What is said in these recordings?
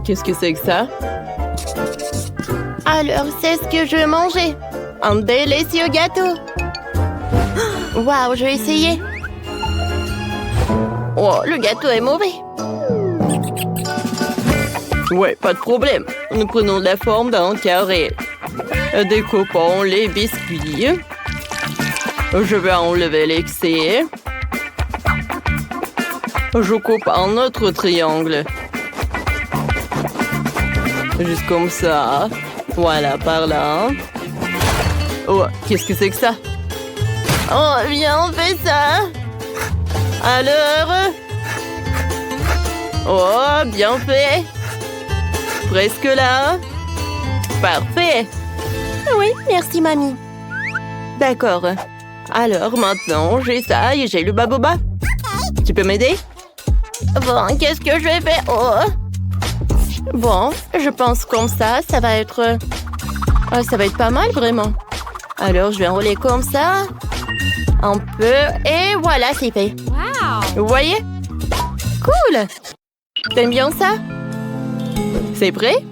Qu'est-ce que c'est que ça? Alors, c'est ce que je veux manger. Un délicieux gâteau. Waouh, je vais essayer. Oh, le gâteau est mauvais. Ouais, pas de problème. Nous prenons la forme d'un carré. Découpons les biscuits. Je vais enlever l'excès. Je coupe un autre triangle. Juste comme ça. Voilà, par là. Oh, qu'est-ce que c'est que ça? Oh, viens, on fait ça. Alors? Oh, bien fait. Presque là. Parfait. Oui, merci, mamie. D'accord. Alors, maintenant, j'ai ça et j'ai le baboba. Tu peux m'aider? Bon, qu'est-ce que je vais faire? Oh. Bon, je pense comme ça va être... Oh, ça va être pas mal, vraiment. Alors, je vais enrouler comme ça. Un peu. Et voilà, c'est fait. Wow! Vous voyez? Cool! T'aimes bien ça? C'est prêt?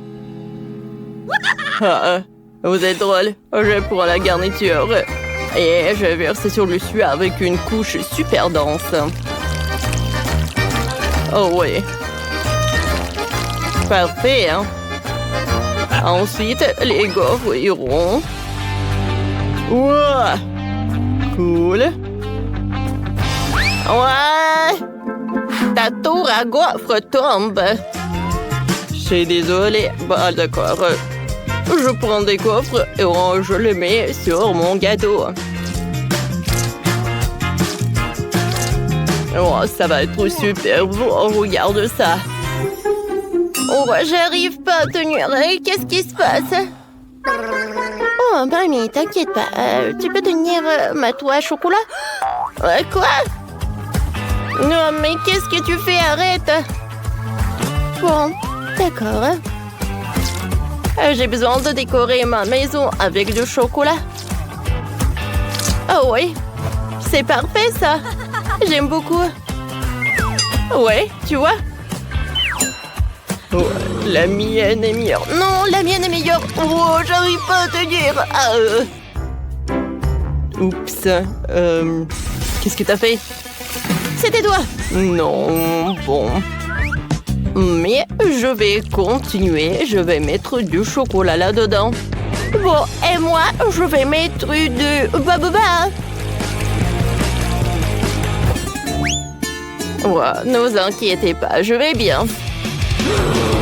Vous êtes drôle. Je prends la garniture. Et je verse sur le dessus avec une couche super dense. Oh oui. Parfait, hein? Ensuite, les gaufres iront. Wow! Cool. Ouais! Ta tour à gaufres tombe. Je suis désolée. Bah, d'accord. Je prends des gaufres et je les mets sur mon gâteau. Oh, ça va être super beau. Regarde ça. Oh, j'arrive pas à tenir. Qu'est-ce qui se passe? Oh, mamie, t'inquiète pas. Tu peux tenir ma toile à chocolat? Quoi? Non, mais qu'est-ce que tu fais? Arrête! Bon, d'accord. J'ai besoin de décorer ma maison avec du chocolat. Oh oui, c'est parfait ça. J'aime beaucoup. Ouais, tu vois? Oh, la mienne est meilleure. Non, la mienne est meilleure. Oh, j'arrive pas à tenir. Oups. Qu'est-ce que t'as fait? C'était toi. Non, bon. Mais je vais continuer. Je vais mettre du chocolat là-dedans. Bon, et moi, je vais mettre du baboba. Ouais, ne vous inquiétez pas, je vais bien.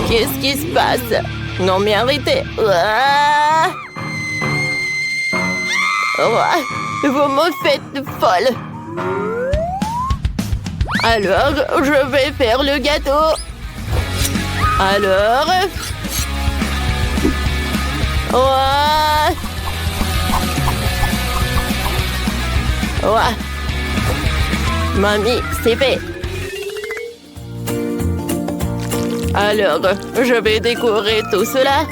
Qu'est-ce qui se passe? Non mais arrêtez. Ah! Vous me faites folle. Alors, je vais faire le gâteau. Alors... Ouais. Ouais. Mamie, c'est fait. Alors, je vais décorer tout cela.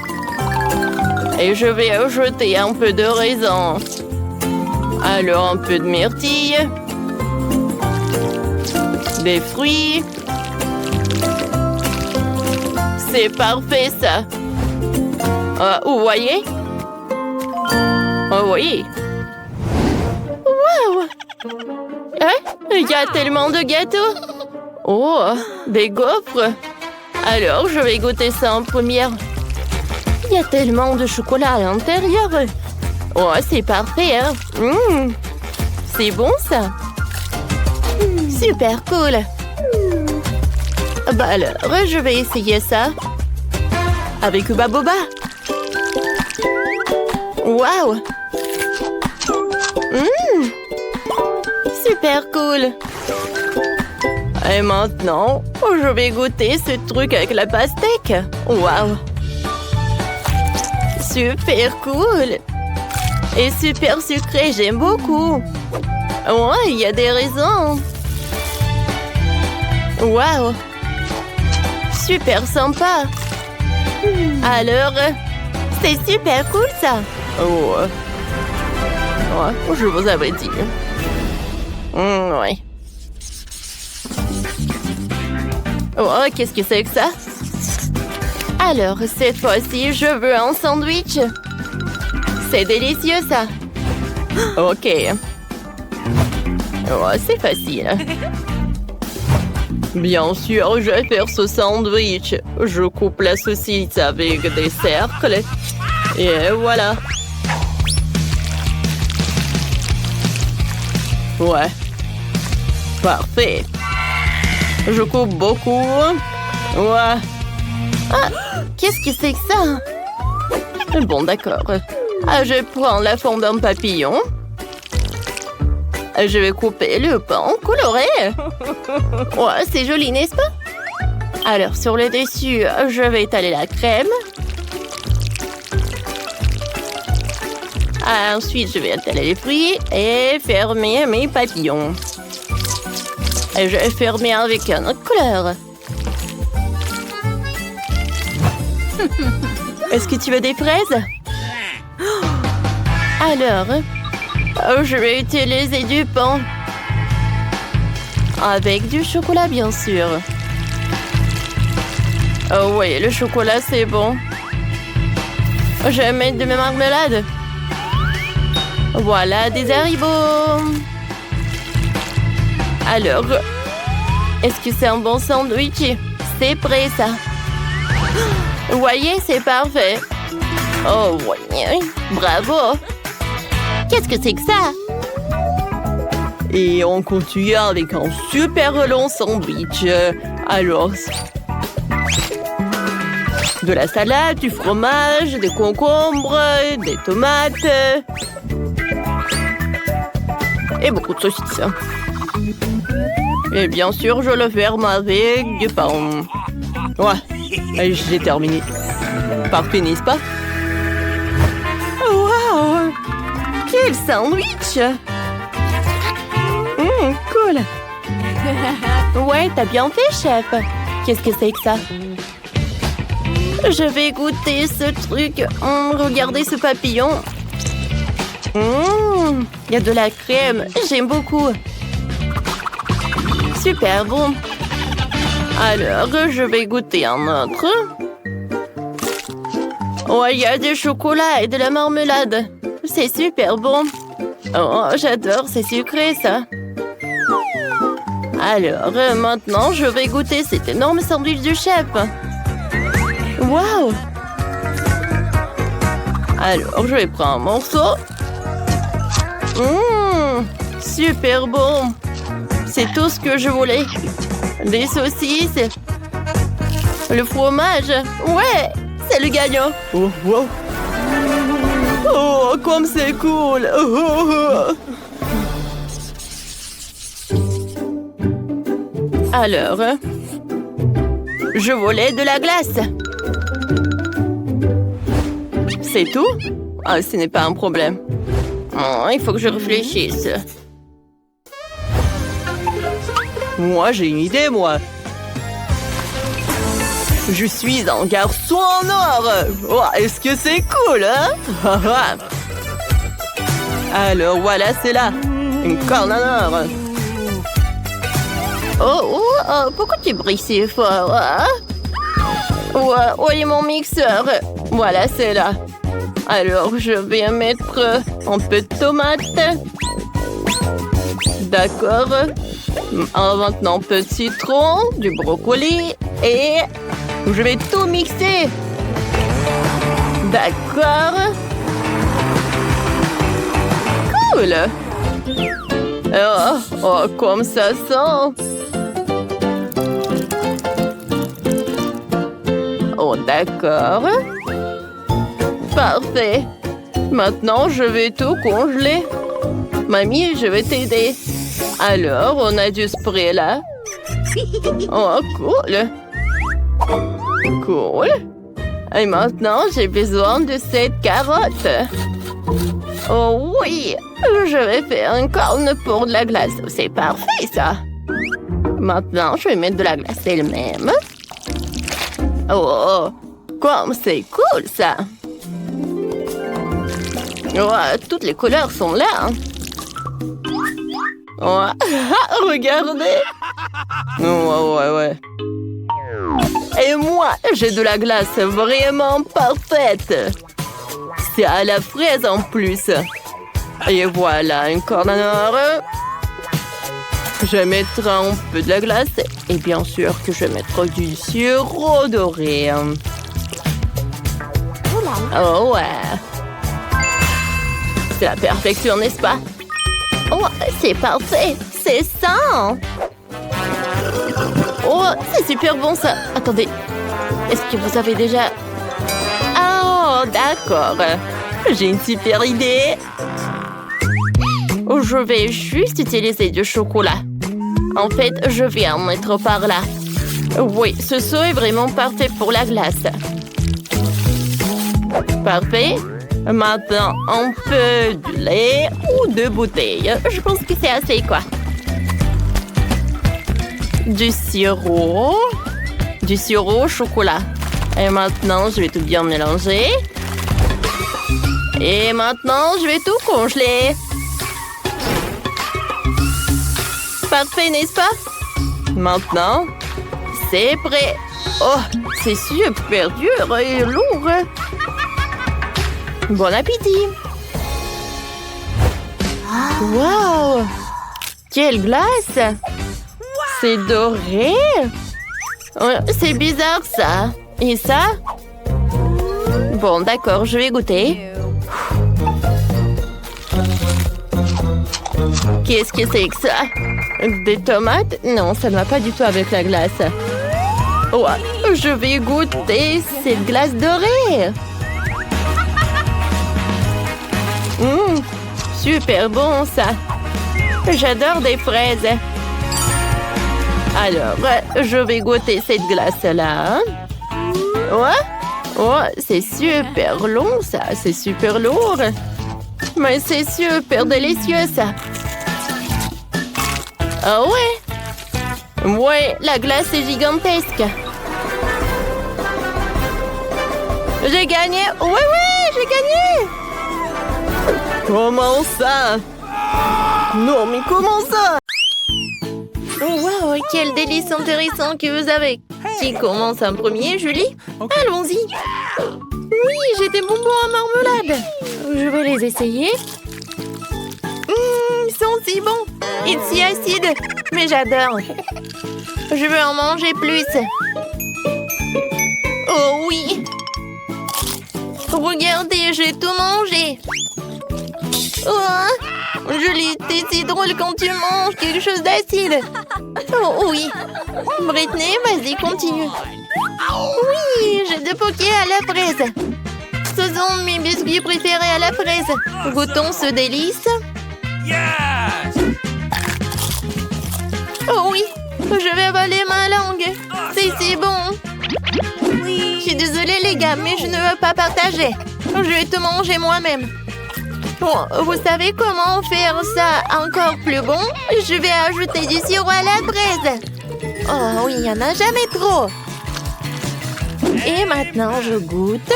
Et je vais ajouter un peu de raisin. Alors, un peu de myrtille. Des fruits. C'est parfait, ça. Vous voyez? Oh oui. Wow! Il y a tellement de gâteaux. Oh, des gaufres. Alors, je vais goûter ça en première. Il y a tellement de chocolat à l'intérieur. Oh, c'est parfait, hein? C'est bon, ça? Super cool. Bah alors, je vais essayer ça. Avec baboba. Waouh! Super cool. Et maintenant, je vais goûter ce truc avec la pastèque. Waouh! Super cool. Et super sucré, j'aime beaucoup. Ouais, il y a des raisins. Waouh! Super sympa. Alors, c'est super cool ça. Oh. Ouais, je vous avais dit. Ouais. Oh, qu'est-ce que c'est que ça? Alors, cette fois-ci, je veux un sandwich. C'est délicieux, ça. Ok. Oh, c'est facile. Bien sûr, je vais faire ce sandwich. Je coupe la saucisse avec des cercles. Et voilà. Ouais. Parfait. Je coupe beaucoup. Ouais. Ah, qu'est-ce que c'est que ça? Bon, d'accord. Je prends la forme d'un papillon. Je vais couper le pain coloré. Ouais, c'est joli, n'est-ce pas? Alors, sur le dessus, je vais étaler la crème. Ensuite, je vais étaler les fruits et fermer mes papillons. Et je vais fermer avec une autre couleur. Est-ce que tu veux des fraises? Alors, je vais utiliser du pain. Avec du chocolat, bien sûr. Oh oui, le chocolat, c'est bon. Je vais mettre de ma marmelade. Voilà, des haribots. Alors, est-ce que c'est un bon sandwich? C'est prêt, ça. vous voyez, c'est parfait. Oh oui, bravo. Qu'est-ce que c'est que ça? Et on continue avec un super long sandwich. Alors, de la salade, du fromage, des concombres, des tomates. Et beaucoup de saucisses. Et bien sûr, je le ferme avec du pain. Ouais, j'ai terminé. Parfait, n'est-ce pas? Wow! Quel sandwich! Cool! Ouais, t'as bien fait, chef. Qu'est-ce que c'est que ça? Je vais goûter ce truc. Regardez ce papillon. Il y a de la crème. J'aime beaucoup. Super bon. Alors, je vais goûter un autre. Ouais, il y a du chocolat et de la marmelade. C'est super bon. Oh, j'adore, c'est sucré, ça. Alors, maintenant, je vais goûter cet énorme sandwich du chef. Waouh! Alors, je vais prendre un morceau. Super bon. C'est tout ce que je voulais. Des saucisses. Le fromage. Ouais, c'est le gagnant. Oh, wow. Oh, comme c'est cool. Alors, je voulais de la glace. C'est tout? Ah, ce n'est pas un problème. Oh, il faut que je réfléchisse. Moi, j'ai une idée, moi. Je suis un garçon en or. Oh, est-ce que c'est cool, hein? Alors, voilà, c'est là. Une corne en or. Oh, pourquoi tu brilles si fort, hein? Ouais, où est mon mixeur? Voilà, c'est là. Alors, je vais mettre un peu de tomate. D'accord. Maintenant, un peu de citron, du brocoli et je vais tout mixer. D'accord. Cool. Oh, comme ça sent. Oh, d'accord. Parfait. Maintenant, je vais tout congeler. Mamie, je vais t'aider. Alors, on a du spray là. Oh, cool. Cool. Et maintenant, j'ai besoin de cette carotte. Oh oui, je vais faire une corne pour de la glace. C'est parfait, ça. Maintenant, je vais mettre de la glace elle-même. Oh, comme c'est cool, ça. Oh, toutes les couleurs sont là. Oh, regardez. Ouais. Et moi, j'ai de la glace vraiment parfaite. C'est à la fraise en plus. Et voilà, une cornanore. Je vais mettre un peu de la glace. Et bien sûr que je vais mettre du sirop doré. Oh ouais. C'est la perfection, n'est-ce pas? Oh, c'est parfait. C'est ça. Oh, c'est super bon ça. Attendez, est-ce que vous avez déjà... Oh, d'accord. J'ai une super idée. Je vais juste utiliser du chocolat. En fait, je vais en mettre par là. Oui, ce saut est vraiment parfait pour la glace. Parfait. Maintenant, un peu de lait ou 2 bouteilles. Je pense que c'est assez, quoi. Du sirop au chocolat. Et maintenant, je vais tout bien mélanger. Et maintenant, je vais tout congeler. Parfait, n'est-ce pas? Maintenant, c'est prêt. Oh, c'est super dur et lourd. Bon appétit. Wow! Quelle glace! C'est doré? C'est bizarre, ça. Et ça? Bon, d'accord, je vais goûter. Qu'est-ce que c'est que ça? Des tomates? Non, ça ne va pas du tout avec la glace. Ouais, je vais goûter cette glace dorée. Super bon, ça. J'adore des fraises. Alors, je vais goûter cette glace-là. Ouais? Ouais, c'est super long, ça. C'est super lourd. Mais c'est super délicieux, ça. Ah ouais? Ouais, la glace est gigantesque. J'ai gagné. Ouais, j'ai gagné. Comment ça? Non, mais comment ça? Oh, wow, quel délice intéressant que vous avez. Qui commence en premier, Julie? Okay. Allons-y. Oui, j'ai des bonbons à marmelade. Je vais les essayer. Ils sont si bons. Et si acides. Mais j'adore. Je veux en manger plus. Oh oui. Regardez, j'ai tout mangé. Oh, Julie, t'es si drôle quand tu manges quelque chose d'acide. Oh oui. Britney, vas-y, continue. Oui, j'ai des pokés à la fraise. Ce sont mes biscuits préférés à la fraise. Goûtons ce délice. Oh oui, je vais avaler ma langue. C'est si bon. Je suis désolée les gars, mais je ne veux pas partager. Je vais tout manger moi-même. Bon, vous savez comment faire ça encore plus bon? Je vais ajouter du sirop à la fraise. Oh oui, il n'y en a jamais trop. Et maintenant, je goûte.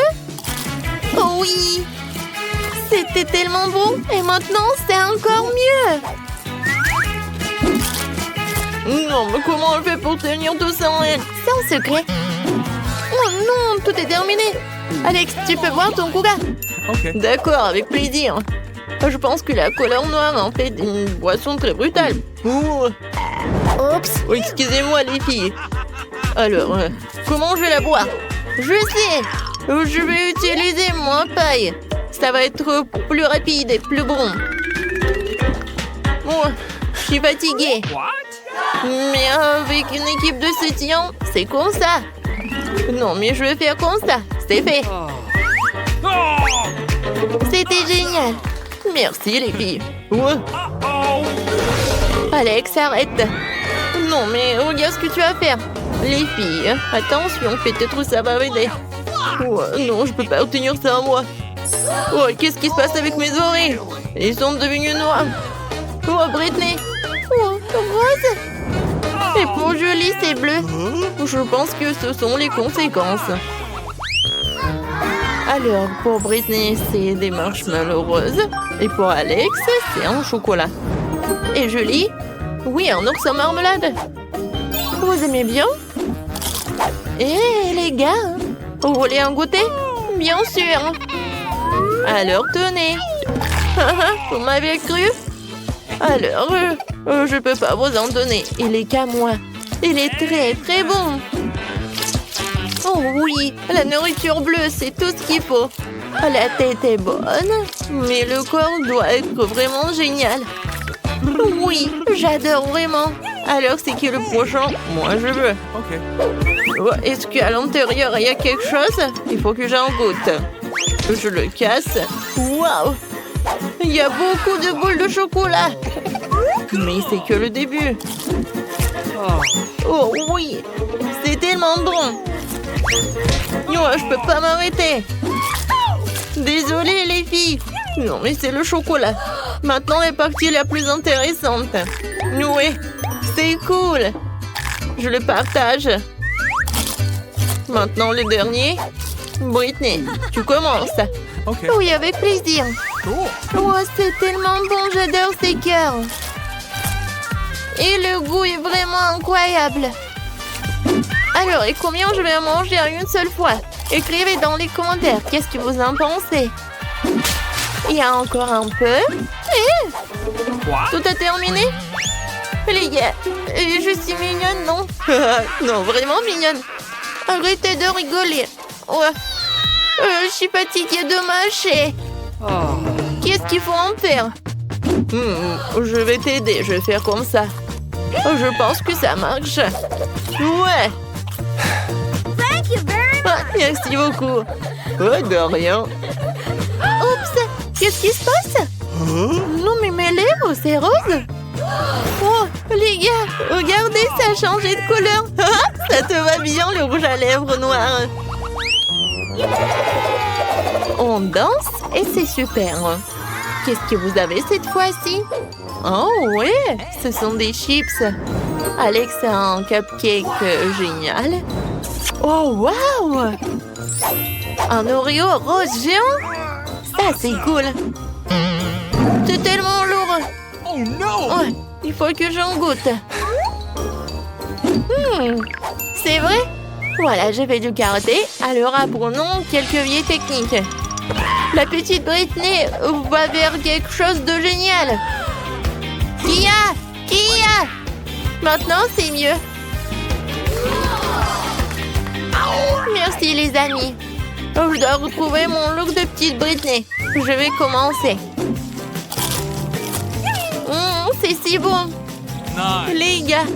Oh oui! C'était tellement bon. Et maintenant, c'est encore mieux. Non, mais comment on fait pour tenir tout ça en elle? C'est un secret. Oh non, tout est terminé. Alex, tu peux boire ton coca? Okay. D'accord, avec plaisir. Je pense que la couleur noire en fait une boisson très brutale. Oups. Oh, excusez-moi les filles. Alors, comment je vais la boire? Je sais. Je vais utiliser mon paille. Ça va être plus rapide et plus bon. Bon, je suis fatiguée. Mais avec une équipe de soutien, c'est comme ça. Non, mais je vais faire comme ça. C'est fait. C'était génial. Merci, les filles. Ouais. Alex, arrête. Non, mais regarde ce que tu vas faire. Les filles, attention, peut-être ça va aider. Oh, non, je peux pas obtenir ça à moi. Oh, qu'est-ce qui se passe avec mes oreilles? Ils sont devenus noirs. Oh, Britney. Oh, rose. Et pour Julie, c'est bleu. Je pense que ce sont les conséquences. Alors, pour Britney, c'est des marshmallows roses. Et pour Alex, c'est un chocolat. Et Julie? Oui, un ours en marmelade. Vous aimez bien? Hé, les gars, vous voulez un goûter? Bien sûr. Alors, tenez. Vous m'avez cru? Alors, je peux pas vous en donner. Il est qu'à moi. Il est très, très bon. Oh oui, la nourriture bleue, c'est tout ce qu'il faut. La tête est bonne, mais le corps doit être vraiment génial. Oui, j'adore vraiment. Alors, c'est qui le prochain? Moi, je veux. Oh, est-ce qu'à l'intérieur, il y a quelque chose? Il faut que j'en goûte. Je le casse. Waouh! Il y a beaucoup de boules de chocolat. Mais c'est que le début. Oh oui, c'est tellement bon. Oh, je peux pas m'arrêter. Désolée les filles. Non mais c'est le chocolat. Maintenant la partie la plus intéressante. Oui, c'est cool. Je le partage. Maintenant le dernier. Britney, tu commences. Okay. Oui, avec plaisir. Oh, c'est tellement bon, j'adore ces cœurs. Et le goût est vraiment incroyable. Alors, et combien je vais en manger en une seule fois? Écrivez dans les commentaires, qu'est-ce que vous en pensez? Il y a encore un peu. Tout a terminé? Les gars, je suis mignonne, non? Non, vraiment mignonne. Arrêtez de rigoler. Ouais. Je suis fatiguée de mâcher. Qu'est-ce qu'il faut en faire? Je vais t'aider, je vais faire comme ça. Je pense que ça marche. Ouais. Merci beaucoup. Oh, de rien. Oups, qu'est-ce qui se passe? Non, mais mes lèvres, c'est rose. Oh, les gars, regardez, ça a changé de couleur. Ça te va bien, le rouge à lèvres noir. On danse et c'est super. Qu'est-ce que vous avez cette fois-ci? Oh ouais, ce sont des chips. Alex a un cupcake génial. Oh wow! Un Oreo rose géant? Ça c'est cool. C'est tellement lourd. Oh non! Ouais, il faut que j'en goûte. C'est vrai? Voilà, j'ai fait du karaté, alors apprenons quelques vieilles techniques. La petite Britney va vers quelque chose de génial. Kia! Maintenant, c'est mieux. Merci, les amis. Je dois retrouver mon look de petite Britney. Je vais commencer. C'est si bon. Nice. Les gars,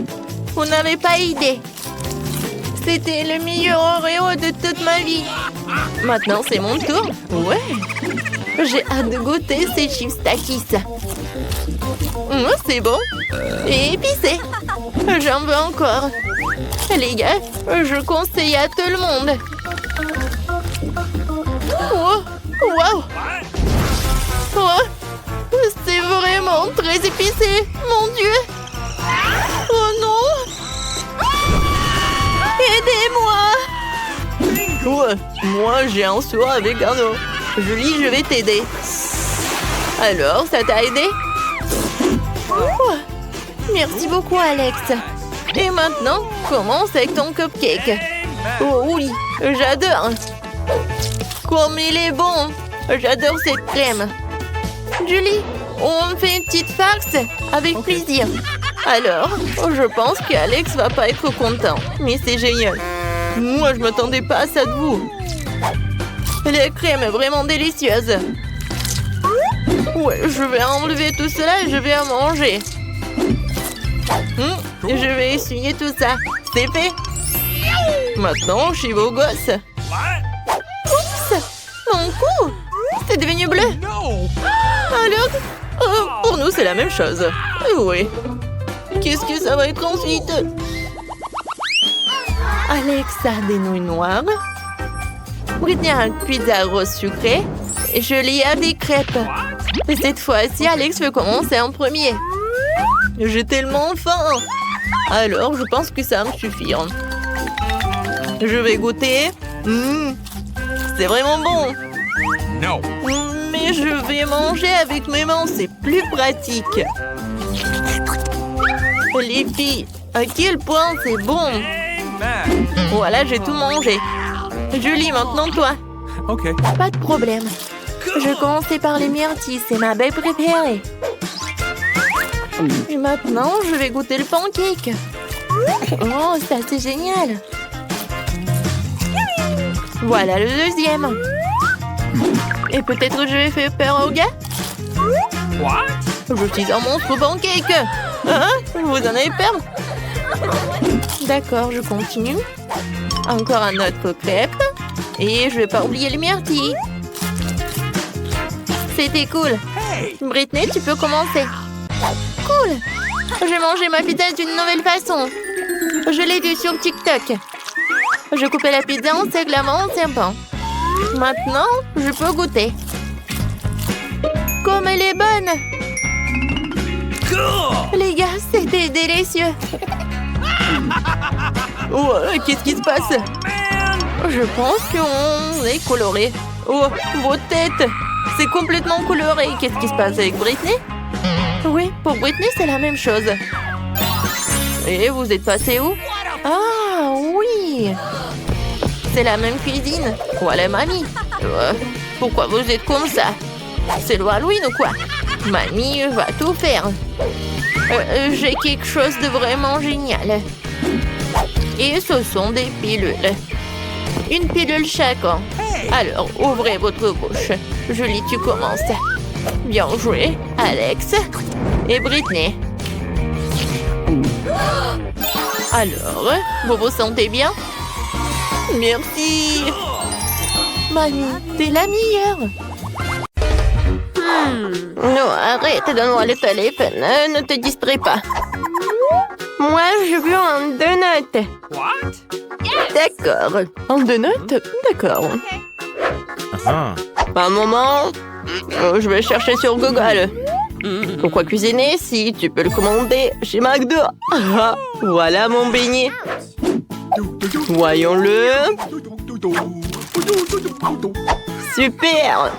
vous n'avez pas idée. C'était le meilleur Oreo de toute ma vie. Maintenant, c'est mon tour. Ouais. J'ai hâte de goûter ces chips Takis. C'est bon. Et épicé. J'en veux encore. Les gars, je conseille à tout le monde. Oh, wow. Oh, c'est vraiment très épicé. Mon Dieu. Oh non. Aidez-moi. Ouais, moi, j'ai un seau avec un eau. Julie, je vais t'aider. Alors, ça t'a aidé? Oh, merci beaucoup, Alex. Et maintenant, commence avec ton cupcake. Oh oui, j'adore. Comme il est bon. J'adore cette crème. Julie, on fait une petite farce avec plaisir. Alors, je pense qu'Alex va pas être content. Mais c'est génial. Moi, je m'attendais pas à ça de vous. La crème est vraiment délicieuse. Ouais, je vais enlever tout cela et je vais en manger. Je vais essuyer tout ça. C'est fait. Maintenant, je suis beau gosse. Oups, mon cou. C'est devenu bleu. No! Alors, pour nous, c'est la même chose. Oui. Qu'est-ce que ça va être ensuite? Alex a des nouilles noires. Britney a une pizza rose sucrée. Et Julie a des crêpes. Et cette fois-ci, Alex veut commencer en premier. J'ai tellement faim. Alors, je pense que ça va me suffire. Je vais goûter. C'est vraiment bon. No! Mais je vais manger avec mes mains, c'est plus pratique. Les filles, à quel point c'est bon. mad. Voilà, j'ai tout mangé. Julie, maintenant toi. Okay. Pas de problème. Je commençais par les myrtilles, c'est ma baie préférée. Et maintenant, je vais goûter le pancake. Oh, c'est assez génial. Voilà le deuxième. Et peut-être je vais faire peur au gars. What? Je suis un monstre pancake. Hein? Vous en avez peur? D'accord, je continue. Encore un autre crêpe. Et je vais pas oublier les myrtilles. C'était cool. Britney, tu peux commencer. Cool. J'ai mangé ma pizza d'une nouvelle façon. Je l'ai vue sur TikTok. Je coupais la pizza en seglements en serpent. Maintenant, je peux goûter. Comme elle est bonne. Les gars, c'était délicieux. Oh, qu'est-ce qui se passe? Je pense qu'on est coloré. Oh, vos têtes. C'est complètement coloré. Qu'est-ce qui se passe avec Britney? Oui, pour Britney, c'est la même chose. Et vous êtes passé où? Ah, oui. C'est la même cuisine. Voilà, mamie. Pourquoi vous êtes comme ça? C'est le Halloween ou quoi? Mamie va tout faire. J'ai quelque chose de vraiment génial. Et ce sont des pilules. Une pilule chacun. Alors, ouvrez votre bouche. Julie, tu commences. Bien joué, Alex. Et Britney. Alors, vous vous sentez bien? Merci. Mamie, t'es la meilleure. Non, arrête, donne-moi le téléphone. Ne te distrais pas. Moi, je veux un donut. What? D'accord. Un donut? D'accord. Un moment. Je vais chercher sur Google. Pourquoi cuisiner si tu peux le commander chez McDo? Ah, voilà mon beignet. Voyons-le. Super.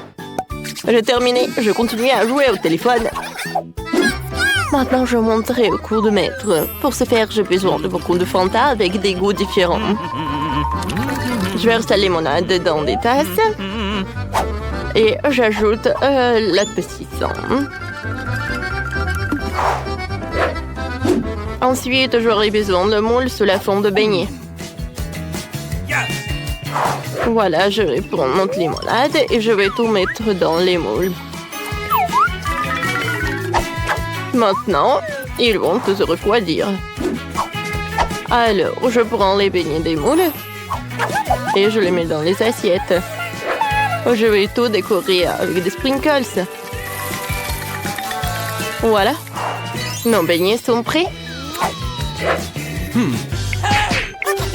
J'ai terminé. Je continue à jouer au téléphone. Maintenant, je monterai au cours de maître. Pour ce faire, j'ai besoin de beaucoup de Fanta avec des goûts différents. Je verse la limonade dans des tasses. Et j'ajoute l'appétissant. Ensuite, j'aurai besoin de moule sous la forme de beignet. Voilà, je vais prendre notre limonade et je vais tout mettre dans les moules. Maintenant, ils vont se refroidir. Alors, je prends les beignets des moules et je les mets dans les assiettes. Je vais tout décorer avec des sprinkles. Voilà. Nos beignets sont prêts.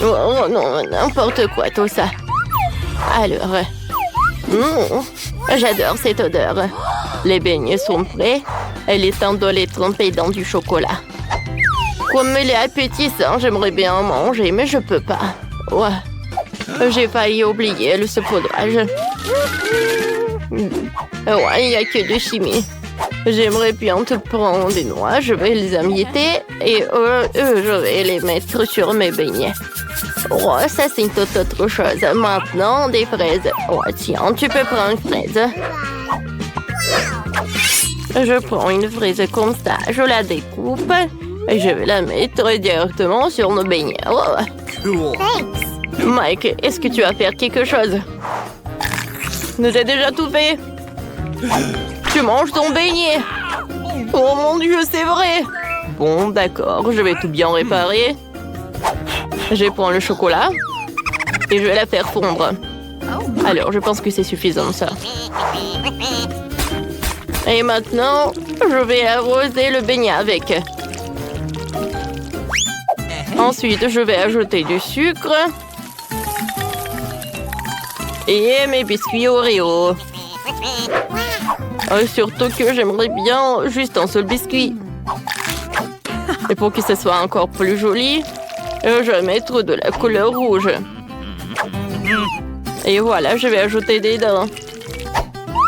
Oh non, n'importe quoi tout ça. Alors, j'adore cette odeur. Les beignets sont prêts. Il est temps de les tremper dans du chocolat. Comme il est appétissant, j'aimerais bien en manger, mais je peux pas. Ouais. J'ai failli oublier le saupoudrage. Ouais, il n'y a que de chimie. J'aimerais bien te prendre des noix, je vais les amietter et je vais les mettre sur mes beignets. Oh, ça c'est une toute autre chose. Maintenant, des fraises. Oh, tiens, tu peux prendre une fraise. Je prends une fraise comme ça, je la découpe et je vais la mettre directement sur nos beignets. Oh. Cool. Mike, est-ce que tu vas faire quelque chose? J'ai déjà tout fait. Tu manges ton beignet. Oh mon Dieu, c'est vrai. Bon, d'accord, je vais tout bien réparer. Je prends le chocolat et je vais la faire fondre. Alors, je pense que c'est suffisant, ça. Et maintenant, je vais arroser le beignet avec. Ensuite, je vais ajouter du sucre. Et mes biscuits Oreo. Surtout que j'aimerais bien juste un seul biscuit. Et pour que ce soit encore plus joli, je vais mettre de la couleur rouge. Et voilà, je vais ajouter des dents.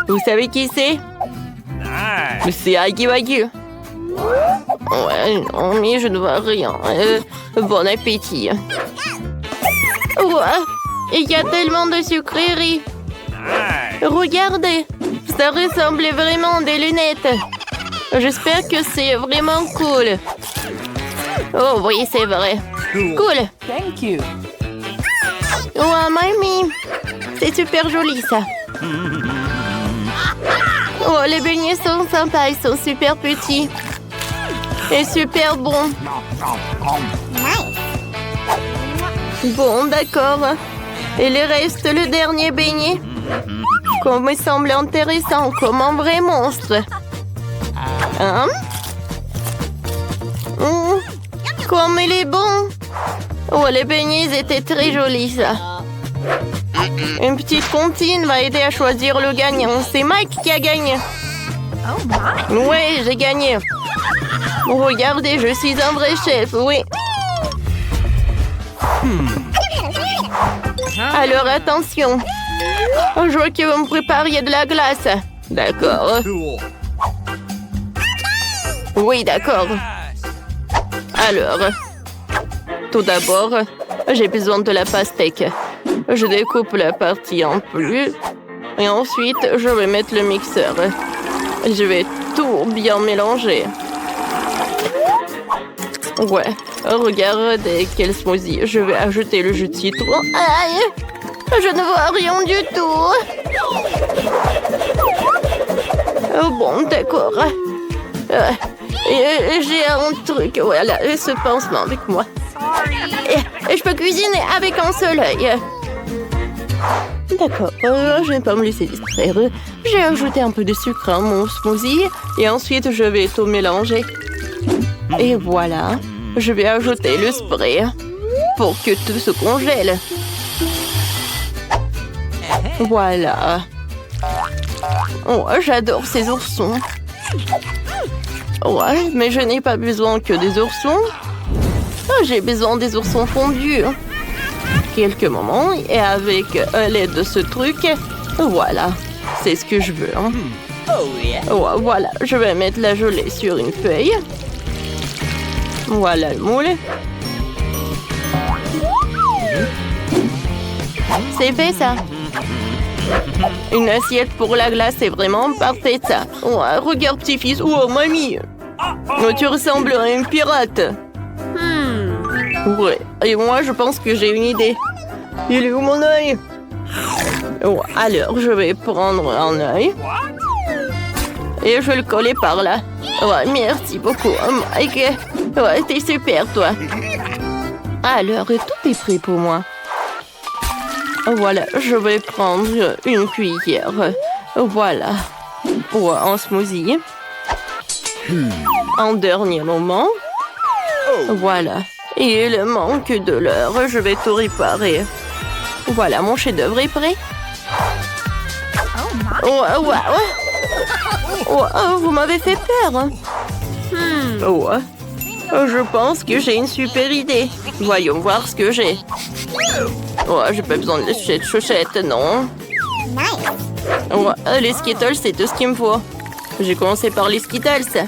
Vous savez qui c'est? C'est Aggy Wagyu. Ouais, non, mais je ne vois rien. Bon appétit. Ouais, il y a tellement de sucreries. Regardez, ça ressemble vraiment à des lunettes. J'espère que c'est vraiment cool. Oh oui, c'est vrai. Cool. Thank you. Ouais, mamie. C'est super joli, ça. Oh, les beignets sont sympas. Ils sont super petits. Et super bons. Bon, d'accord. Il reste le dernier beignet. Comme il semble intéressant, comme un vrai monstre. Hein? Comme il est bon. Oh, les beignets étaient très jolis, ça. Une petite comptine va aider à choisir le gagnant. C'est Mike qui a gagné. Oui, j'ai gagné. Regardez, je suis un vrai chef, oui. Alors, attention. Je vois que vous me prépariez de la glace. D'accord. Cool. Oui, d'accord. Alors, tout d'abord, j'ai besoin de la pastèque. Je découpe la partie en plus. Et ensuite, je vais mettre le mixeur. Je vais tout bien mélanger. Ouais, regardez quel smoothie. Je vais ajouter le jus de citron. Aïe! Je ne vois rien du tout. Oh bon, d'accord. J'ai un truc, voilà, ce pansement avec moi. Et je peux cuisiner avec un seul œil. D'accord, je ne vais pas me laisser distraire. J'ai ajouté un peu de sucre à mon smoothie et ensuite je vais tout mélanger. Et voilà, je vais ajouter le spray pour que tout se congèle. Voilà. Oh, j'adore ces oursons. Ouais, mais je n'ai pas besoin que des oursons. J'ai besoin des oursons fondus. Quelques moments et avec l'aide de ce truc, voilà, c'est ce que je veux. Hein. Ouais, voilà, je vais mettre la gelée sur une feuille. Voilà le moule. C'est fait ça. Une assiette pour la glace, c'est vraiment parfait ça. Ouais, regarde petit-fils. Oh, mamie. Oh, tu ressembles à une pirate. Ouais, et moi je pense que j'ai une idée. Il est où mon œil? Oh, alors je vais prendre un œil. Et je vais le coller par là. Ouais, merci beaucoup, Mike. Ouais, t'es super, toi. Alors, tout est prêt pour moi. Voilà, je vais prendre une cuillère. Voilà. Pour un smoothie. En dernier moment. Voilà. Et il manque de l'heure. Je vais tout réparer. Voilà, mon chef-d'œuvre est prêt. Ouais. Vous m'avez fait peur. Ouais. Je pense que j'ai une super idée. Voyons voir ce que j'ai. Ouais, j'ai pas besoin de cette chaussette, non. Ouais, les Skittles, c'est tout ce qu'il me faut. J'ai commencé par les Skittles.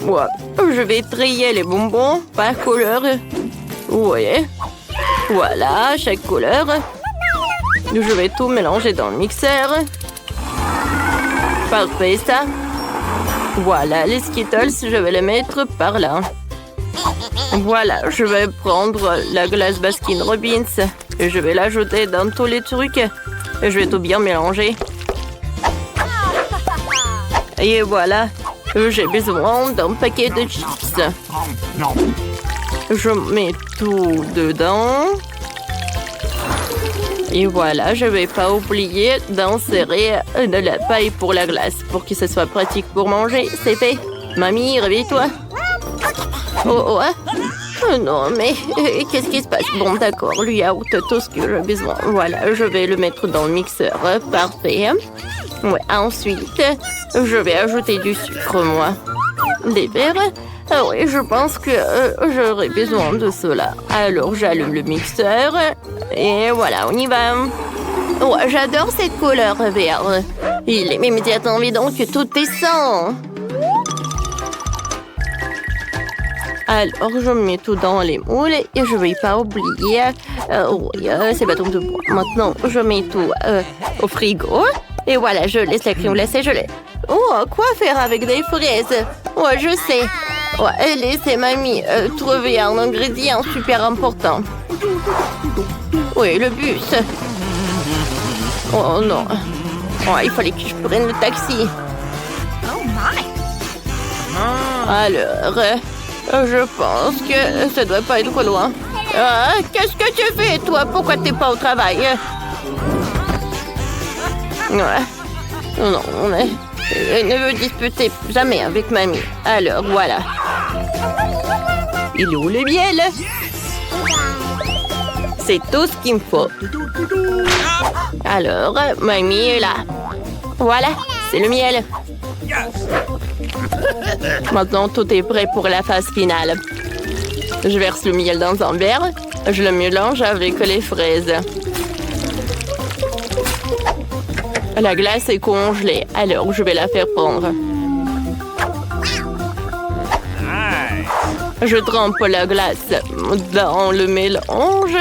Ouais, je vais trier les bonbons par couleur. Ouais. Voilà, chaque couleur. Je vais tout mélanger dans le mixeur. Parfait, ça. Voilà, les Skittles, je vais les mettre par là. Voilà, je vais prendre la glace Baskin Robbins et je vais l'ajouter dans tous les trucs. Et je vais tout bien mélanger. Et voilà, j'ai besoin d'un paquet de chips. Je mets tout dedans. Et voilà, je ne vais pas oublier d'insérer de la paille pour la glace pour que ce soit pratique pour manger. C'est fait. Mamie, réveille-toi. Oh, non, mais qu'est-ce qui se passe? Bon, d'accord, lui a tout ce que j'ai besoin. Voilà, je vais le mettre dans le mixeur. Parfait. Ouais, ensuite, je vais ajouter du sucre, moi. Des verres. Ah oui, je pense que j'aurai besoin de cela. Alors, j'allume le mixeur. Et voilà, on y va. Ouais, j'adore cette couleur vert. Il est immédiatement évident que tout est sain. Alors, je mets tout dans les moules et je vais pas oublier ces bâtons de bois. Maintenant, je mets tout au frigo. Et voilà, je laisse la crème glacée, je laisse. Oh, quoi faire avec des fraises? Ouais, je sais. Ouais, laissez mamie trouver un ingrédient super important. Oui, le bus. Oh non. Oh, il fallait que je prenne le taxi. Alors, je pense que ça doit pas être loin. Qu'est-ce que tu fais, toi? Pourquoi t'es pas au travail? Ouais. Non, ne me disputez jamais avec mamie. Alors, voilà. Il est où le miel? C'est tout ce qu'il me faut. Alors, mamie est là. Voilà, c'est le miel. Maintenant, tout est prêt pour la phase finale. Je verse le miel dans un verre. Je le mélange avec les fraises. La glace est congelée, alors je vais la faire fondre. Je trempe la glace dans le mélange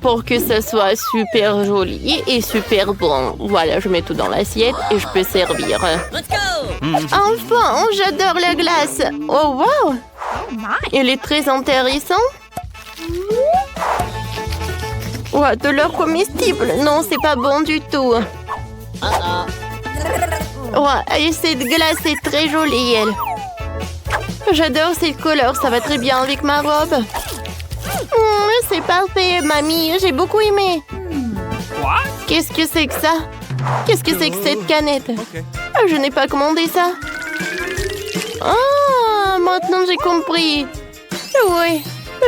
pour que ça soit super joli et super bon. Voilà, je mets tout dans l'assiette et je peux servir. Enfin, j'adore la glace. Oh, wow! Il est très intéressant. Ouais, de l'or comestible. Non, c'est pas bon du tout. Ouais, et cette glace est très jolie, elle. J'adore cette couleur, ça va très bien avec ma robe. C'est parfait, mamie, j'ai beaucoup aimé. Qu'est-ce que c'est que ça? Qu'est-ce que c'est que cette canette? Je n'ai pas commandé ça. Ah, maintenant j'ai compris. Oui,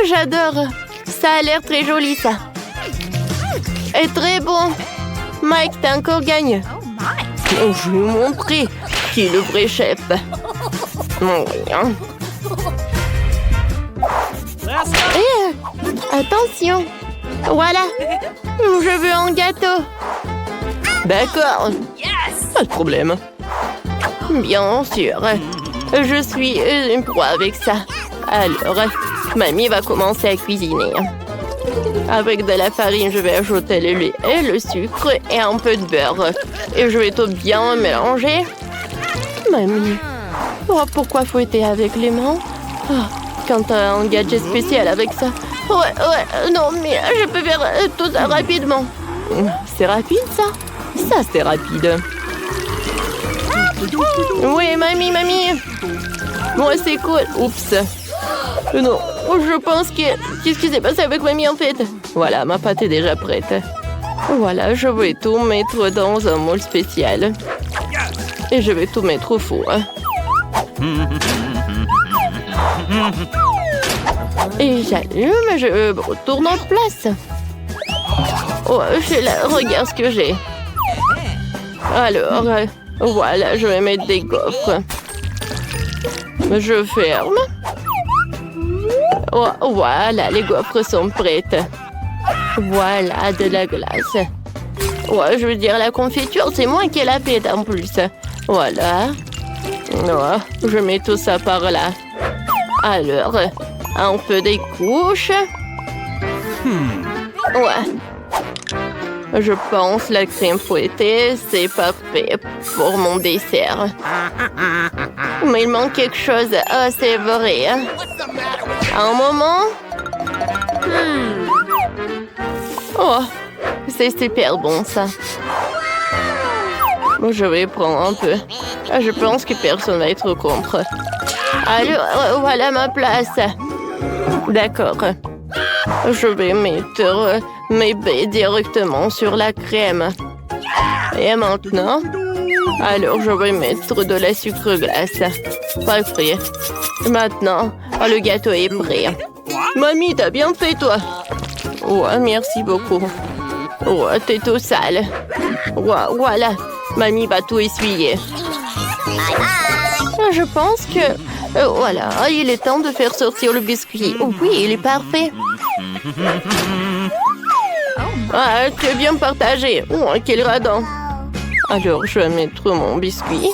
j'adore. Ça a l'air très joli, ça. Et très bon. Mike, t'as encore gagné. Oh, je vais vous montrer qui est le vrai chef. Attention. Voilà. Je veux un gâteau. D'accord. Pas de problème. Bien sûr. Je suis une proie avec ça. Alors, mamie va commencer à cuisiner. Avec de la farine, je vais ajouter le lait et le sucre et un peu de beurre. Et je vais tout bien mélanger. Mamie, pourquoi fouetter avec les mains? Quand t'as un gadget spécial avec ça. Ouais, non, mais je peux faire tout ça rapidement. C'est rapide, ça? Ça, c'est rapide. Oui, mamie. Bon, c'est cool. Oups. Non, je pense que... Qu'est-ce qui s'est passé avec mamie, en fait? Voilà, ma pâte est déjà prête. Voilà, je vais tout mettre dans un moule spécial. Et je vais tout mettre au four. Et j'allume, je retourne en place. Oh, regarde ce que j'ai. Alors, voilà, je vais mettre des gaufres. Je ferme. Oh, voilà, les gaufres sont prêtes. Voilà, de la glace. Ouais, je veux dire, la confiture, c'est moi qui l'ai faite en plus. Voilà. Oh, je mets tout ça par là. Alors, un peu des couches. Ouais. Je pense la crème fouettée, c'est parfait pour mon dessert. Mais il manque quelque chose. Ah, c'est vrai. Un moment. Oh, c'est super bon, ça. Je vais prendre un peu. Je pense que personne va être contre. Alors, voilà ma place. D'accord. Je vais mettre mes baies directement sur la crème. Et maintenant, alors je vais mettre de la sucre glace. Parfait. Maintenant, le gâteau est prêt. Mamie, t'as bien fait, toi. Ouais, merci beaucoup. Ouais, t'es tout sale. Ouais, voilà. Mamie va tout essuyer. Je pense que... voilà, il est temps de faire sortir le biscuit. Oh, oui, il est parfait. Ah, très bien partagé. Oh, quel radin. Alors, je vais mettre mon biscuit.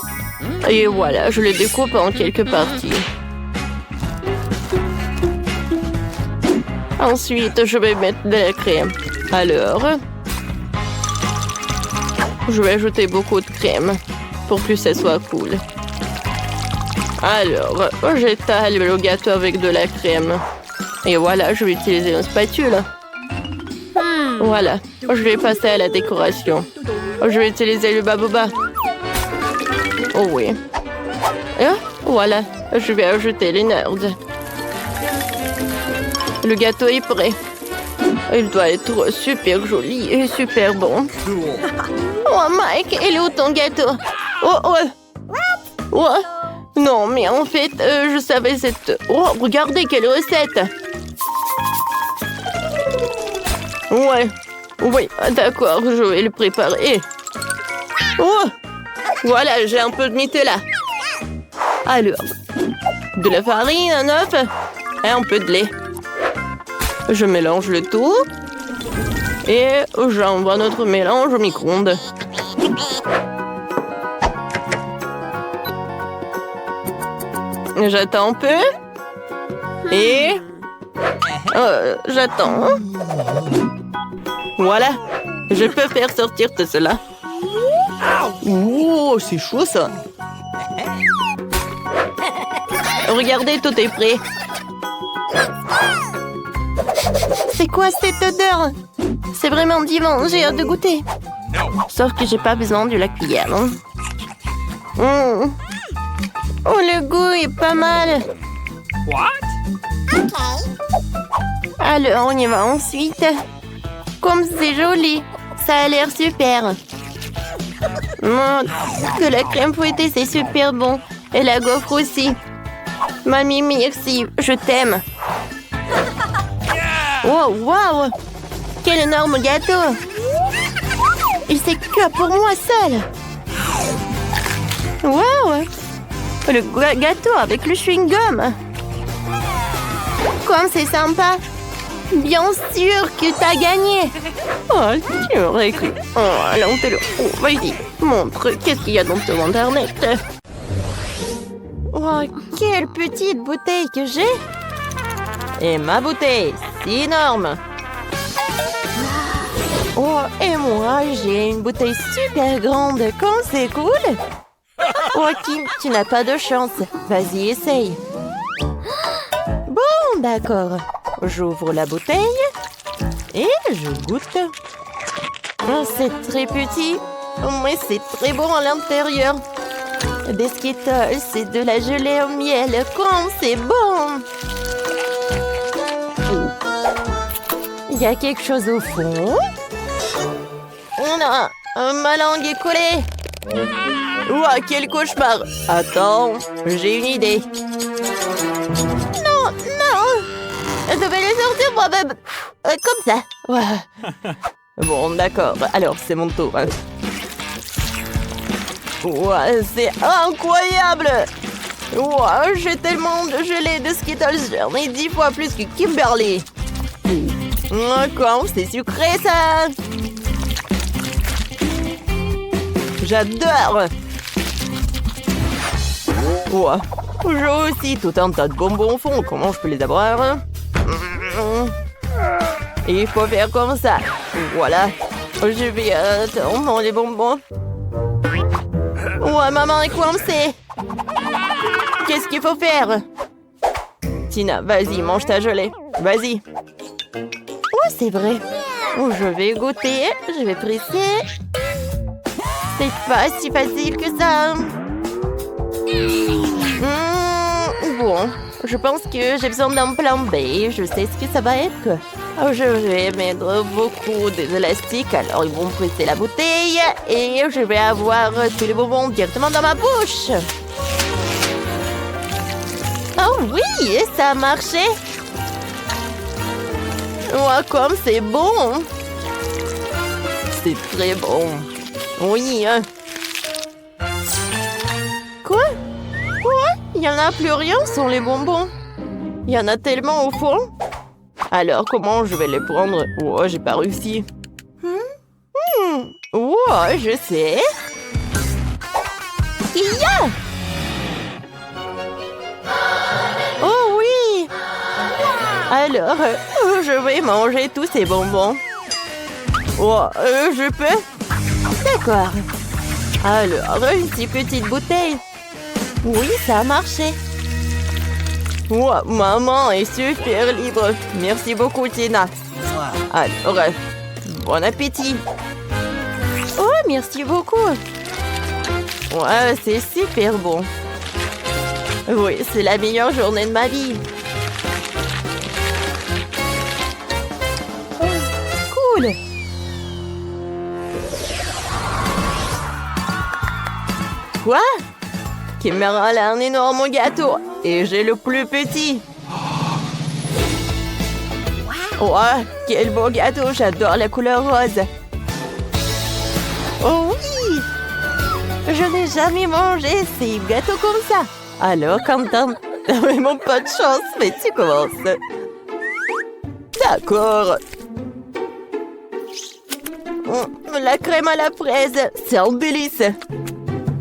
Et voilà, je le découpe en quelques parties. Ensuite, je vais mettre de la crème. Alors, je vais ajouter beaucoup de crème pour que ça soit cool. Alors, j'étale le gâteau avec de la crème. Et voilà, je vais utiliser une spatule. Voilà, je vais passer à la décoration. Je vais utiliser le baboba. Oh oui. Et voilà, je vais ajouter les nerds. Le gâteau est prêt. Il doit être super joli et super bon. Cool. Oh, Mike, il est où ton gâteau? Oh. Non, mais en fait, je savais cette... Oh, regardez quelle recette. Ouais. Oui, d'accord, je vais le préparer. Oh, voilà, j'ai un peu de Nutella. Alors, de la farine, un œuf et un peu de lait. Je mélange le tout et j'envoie notre mélange au micro-ondes. J'attends un peu et j'attends. Voilà, je peux faire sortir tout cela. Oh, c'est chaud ça. Regardez, tout est prêt. C'est quoi cette odeur? C'est vraiment divin, j'ai hâte de goûter. Sauf que j'ai pas besoin de la cuillère. Non? Oh, le goût est pas mal. What? Alors, on y va ensuite. Comme c'est joli, ça a l'air super. Que la crème fouettée, c'est super bon. Et la gaufre aussi. Mamie, merci, je t'aime. Oh, wow! Quel énorme gâteau! Il s'est que pour moi seul. Wow! Le gâteau avec le chewing-gum. Comme c'est sympa. Bien sûr que t'as gagné. Oh, tu aurais cru. Oh, alors vas-y, montre. Qu'est-ce qu'il y a dans ton internet? Oh, quelle petite bouteille que j'ai. Et ma bouteille, c'est énorme. Oh, et moi, j'ai une bouteille super grande. Comme c'est cool. Oh, Kim, tu n'as pas de chance. Vas-y, essaye. Bon, d'accord. J'ouvre la bouteille et je goûte. Oh, c'est très petit, mais c'est très bon à l'intérieur. Des Skittles, c'est de la gelée au miel. Comme c'est bon! Il y a quelque chose au fond. Oh non, ma langue est collée. Ouah, quel cauchemar! Attends, j'ai une idée. Non! Je devais les sortir moi-même. Comme ça. Ouais. Bon, d'accord. Alors, c'est mon tour. Ouais, c'est incroyable! Ouais, j'ai tellement de gelée de Skittles. J'en ai 10 fois plus que Kimberly. Quoi, c'est sucré, ça! J'adore! Ouais. J'ai aussi tout un tas de bonbons au fond. Comment je peux les avoir? Il faut faire comme ça. Voilà. Je vais attendre les bonbons. Ouais, maman est coincée. Qu'est-ce qu'il faut faire? Tina, vas-y, mange ta gelée. Vas-y. Ouais, c'est vrai. Je vais goûter. Je vais presser. C'est pas si facile que ça. Bon, je pense que j'ai besoin d'un plan B. Je sais ce que ça va être. Je vais mettre beaucoup d'élastiques. Alors, ils vont presser la bouteille. Et je vais avoir tous les bonbons directement dans ma bouche. Oh oui, ça a marché. Oh, comme c'est bon. C'est très bon. Oui. Quoi? Il n'y en a plus rien sans les bonbons. Il y en a tellement au fond. Alors, comment je vais les prendre? Oh, j'ai pas réussi. Oh, je sais. Il y a. Oh oui. Alors, je vais manger tous ces bonbons. Oh, je peux? D'accord. Alors, une si petite bouteille. Oui, ça a marché. Oh, maman est super libre. Merci beaucoup, Tina. Alors, bon appétit. Oh, merci beaucoup. Ouais, c'est super bon. Oui, c'est la meilleure journée de ma vie. Cool. Quoi? Qui me rend là un énorme gâteau. Et j'ai le plus petit. Ouais, quel beau gâteau. J'adore la couleur rose. Oh oui! Je n'ai jamais mangé ces gâteaux comme ça. Alors, Quentin, t'as vraiment pas de chance, mais tu commences. D'accord. La crème à la fraise, c'est un délice.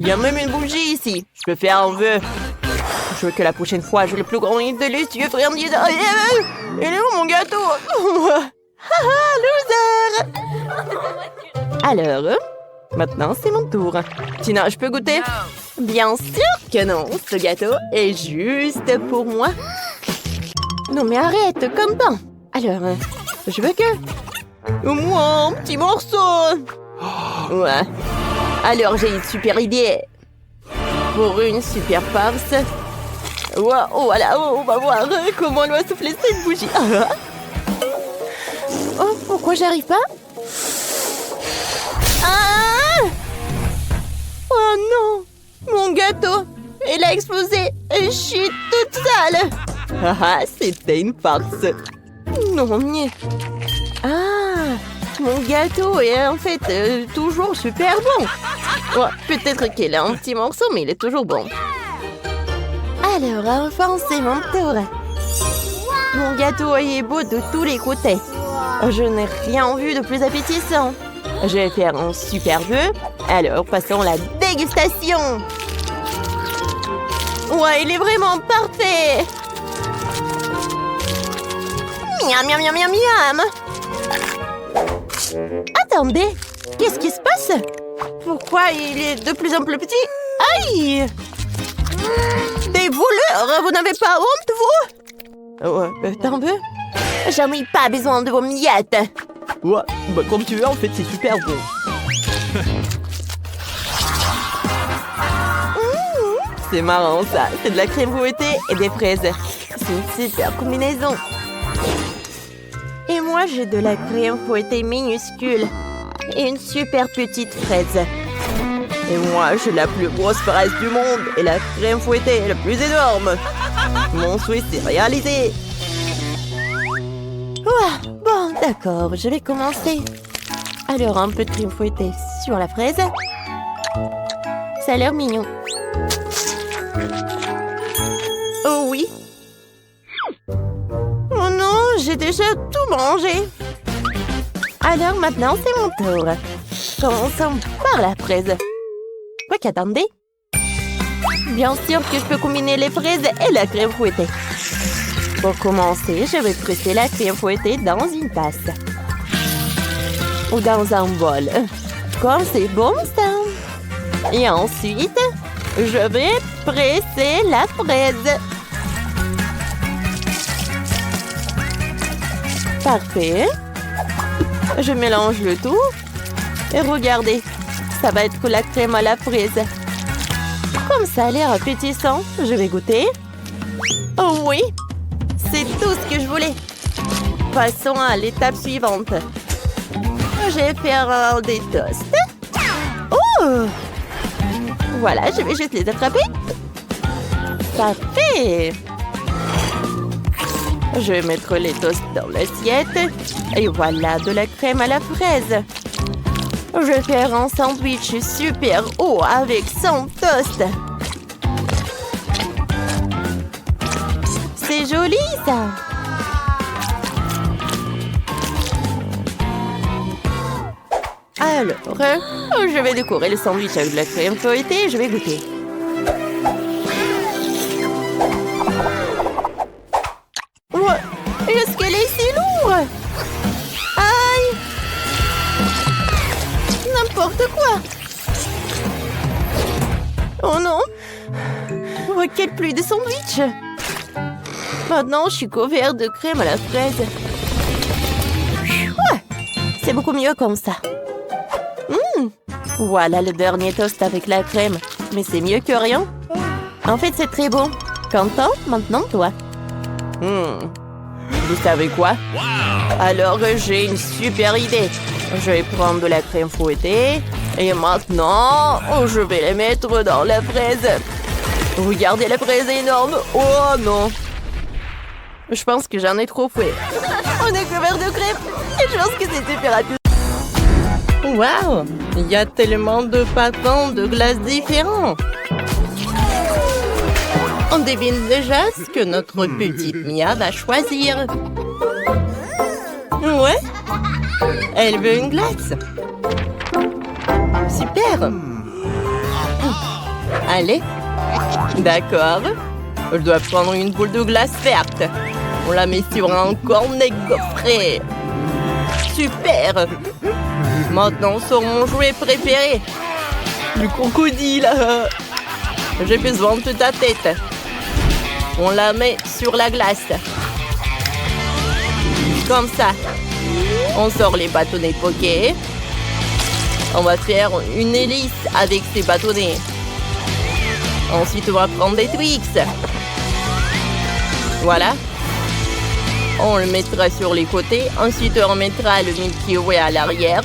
Il y a même une bougie ici. Je peux faire un vœu. Je veux que la prochaine fois, j'ai le plus grand et délicieux friandise. Il est où mon gâteau? Haha, loser! Alors, maintenant, c'est mon tour. Tina, je peux goûter? Bien sûr que non. Ce gâteau est juste pour moi. Non, mais arrête, Quentin. Alors, je veux que... Moi, un petit morceau. Ouais. Alors, j'ai une super idée. Pour une super farce. Wow, voilà, on va voir comment elle va souffler cette bougie. Oh, pourquoi j'arrive pas? Ah! Oh non! Mon gâteau! Il a explosé! Et je suis toute sale! Ah, c'était une farce! Non, mais... Ah! Mon gâteau est en fait toujours super bon! Ouais, peut-être qu'il a un petit morceau, mais il est toujours bon. Alors, enfin, c'est mon tour. Mon gâteau est beau de tous les côtés. Je n'ai rien vu de plus appétissant. Je vais faire un super vœu. Alors, passons à la dégustation. Ouais, il est vraiment parfait. Miam, miam, miam, miam, miam. Attendez, qu'est-ce qui se passe? Pourquoi il est de plus en plus petit? Aïe! Des voleurs, vous n'avez pas honte, vous? Ouais, t'en veux? J'en ai pas besoin de vos miettes. Ouais, bah comme tu veux, en fait, c'est super bon. C'est marrant, ça. C'est de la crème fouettée et des fraises. C'est une super combinaison. Et moi, j'ai de la crème fouettée minuscule et une super petite fraise. Et moi, j'ai la plus grosse fraise du monde et la crème fouettée la plus énorme. Mon souhait s'est réalisé. Ouais, bon, d'accord, je vais commencer. Alors, un peu de crème fouettée sur la fraise. Ça a l'air mignon. Oh oui. Oh non, j'ai déjà tout mangé. Alors maintenant, c'est mon tour. Commençons par la fraise. Quoi qu'attendez? Bien sûr que je peux combiner les fraises et la crème fouettée. Pour commencer, je vais presser la crème fouettée dans une tasse. Ou dans un bol. Comme c'est bon ça. Et ensuite, je vais presser la fraise. Parfait. Je mélange le tout. Et regardez, ça va être la crème à la fraise. Comme ça a l'air appétissant, je vais goûter. Oh oui, c'est tout ce que je voulais. Passons à l'étape suivante. Je vais faire des toasts. Oh! Voilà, je vais juste les attraper. Parfait. Je vais mettre les toasts dans l'assiette. Et voilà de la crème à la fraise. Je vais faire un sandwich super haut avec 100 toasts. C'est joli, ça. Alors, je vais décorer le sandwich avec de la crème fouettée et je vais goûter. Ouais, je quoi? Oh non! Oh, quelle pluie de sandwich! Maintenant, je suis couvert de crème à la fraise. Ouais, c'est beaucoup mieux comme ça. Voilà le dernier toast avec la crème. Mais c'est mieux que rien. En fait, c'est très bon. Content? Maintenant, toi. Vous savez quoi? Alors, j'ai une super idée. Je vais prendre de la crème fouettée. Et maintenant, je vais les mettre dans la fraise. Regardez la fraise énorme. Oh non. Je pense que j'en ai trop fait. On est couvert de crème. Et je pense que c'est super rapide. Waouh! Il y a tellement de patins de glace différents. On devine déjà ce que notre petite Mia va choisir. Ouais? Elle veut une glace. Super! Allez. D'accord. Je dois prendre une boule de glace verte. On la met sur un cornet gaufré. Super! Maintenant, sur mon jouet préféré. Le crocodile. J'ai besoin de ta tête. On la met sur la glace. Comme ça. On sort les bâtonnets poké. On va faire une hélice avec ces bâtonnets. Ensuite, on va prendre des Twix. Voilà. On le mettra sur les côtés. Ensuite, on mettra le Milky Way à l'arrière.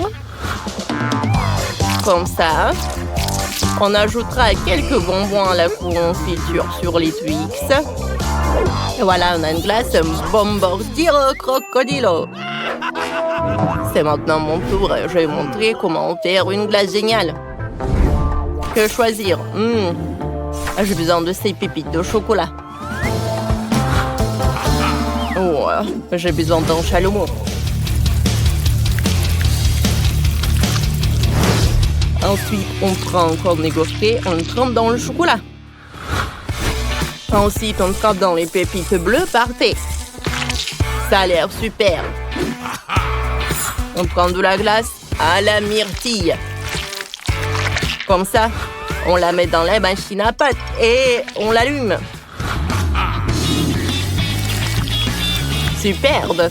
Comme ça. On ajoutera quelques bonbons à la confiture sur les Twix. Et voilà, on a une glace Bombardiro Crocodilo. C'est maintenant mon tour. Je vais montrer comment faire une glace géniale. Que choisir? J'ai besoin de ces pépites de chocolat. Oh, j'ai besoin d'un chalumeau. Ensuite, on prend un cornet gaufré, on le trempe dans le chocolat. Ensuite, on trempe dans les pépites bleues. Parfait. Ça a l'air super. On prend de la glace à la myrtille. Comme ça, on la met dans la machine à pâte et on l'allume. Superbe.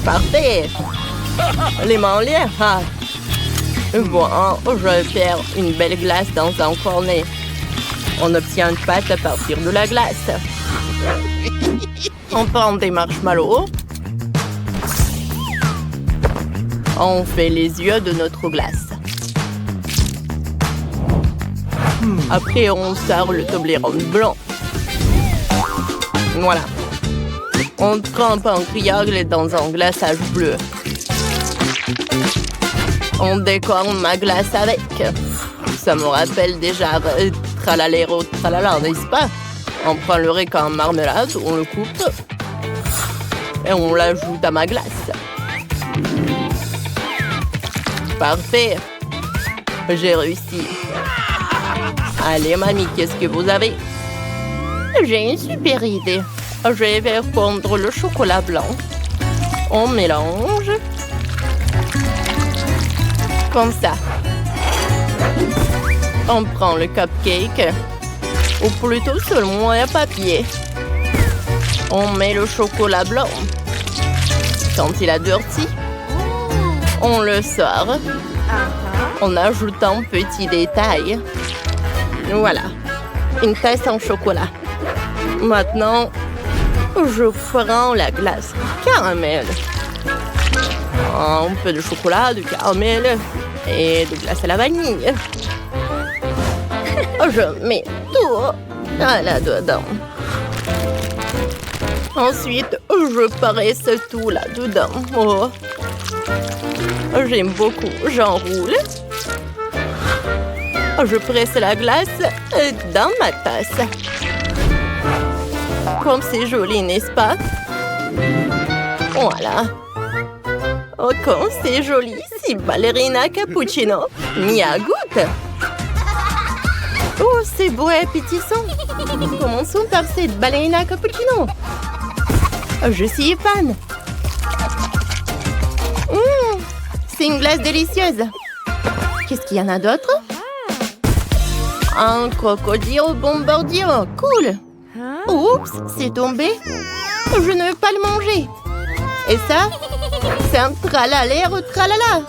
Parfait. Les mains en l'air. Bon, je vais faire une belle glace dans un cornet. On obtient une pâte à partir de la glace. On prend des marshmallows. On fait les yeux de notre glace. Après, on sort le Toblerone blanc. Voilà. On trempe un triangle dans un glaçage bleu. On décore ma glace avec. Ça me rappelle déjà tralalero tralala, n'est-ce pas? On prend le récan en marmelade, on le coupe et on l'ajoute à ma glace. Parfait. J'ai réussi. Allez, mamie, qu'est-ce que vous avez? J'ai une super idée. Je vais faire fondre le chocolat blanc. On mélange. Comme ça. On prend le cupcake. Ou plutôt seulement un papier. On met le chocolat blanc. Quand il a dirty, on le sort. On ajoute un petit détail. Voilà. Une tasse en chocolat. Maintenant, je prends la glace caramel. Un peu de chocolat, de caramel et de glace à la vanille. Je mets tout là-dedans. Ensuite, je presse tout là-dedans. Oh. J'aime beaucoup. J'enroule. Je presse la glace dans ma tasse. Comme c'est joli, n'est-ce pas? Voilà. Oh, comme c'est joli, c'est ballerina cappuccino. Mia goûte. Oh, c'est beau et appétissant. Commençons par cette ballerina cappuccino. Je suis fan. C'est une glace délicieuse. Qu'est-ce qu'il y en a d'autre? Un crocodile bombardier. Cool. Oups, c'est tombé. Je ne veux pas le manger. Et ça, c'est un tralala tralala.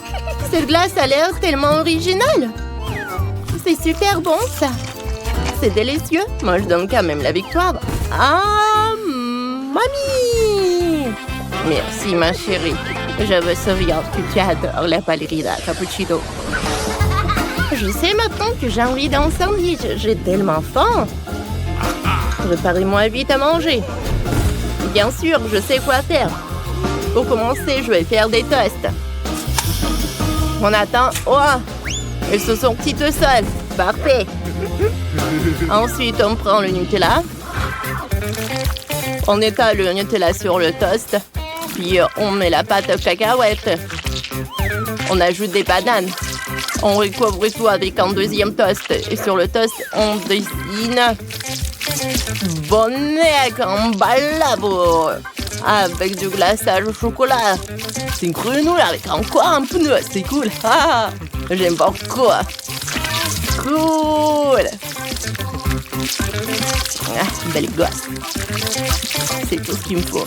Cette glace a l'air tellement originale. C'est super bon, ça. C'est délicieux. Moi, je donne quand même la victoire. Ah, mamie! Merci, ma chérie. Je veux souvenir que tu adores la ballerina cappuccino. Je sais maintenant que j'ai envie d'un sandwich. J'ai tellement faim. Préparez-moi vite à manger. Bien sûr, je sais quoi faire. Pour commencer, je vais faire des toasts. On attend. Oh! Ils se sont petits tout seuls. Parfait. Ensuite, on prend le Nutella. On étale le Nutella sur le toast. Puis, on met la pâte aux cacahuètes. On ajoute des bananes. On recouvre tout avec un deuxième toast. Et sur le toast, on dessine bonnet en balabo avec du glaçage au chocolat. C'est une grenouille avec encore un pneu. C'est cool. Ah, j'aime beaucoup. Cool. Ah, belle gosse. C'est tout ce qu'il me faut.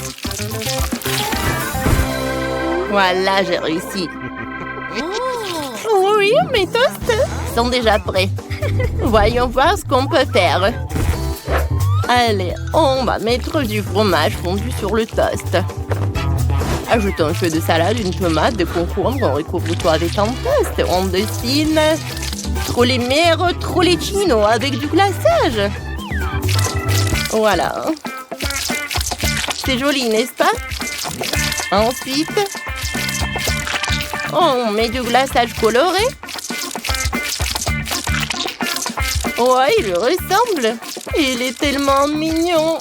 Voilà, j'ai réussi. Oui, mes toasts sont déjà prêts. Voyons voir ce qu'on peut faire. Allez, on va mettre du fromage fondu sur le toast. Ajoutons un peu de salade, une tomate, de concombre. On recouvre tout avec un toast. On dessine trolimero trolicino avec du glaçage. Voilà. C'est joli, n'est-ce pas? Ensuite, on met du glaçage coloré. Ouais, il lui ressemble. Il est tellement mignon.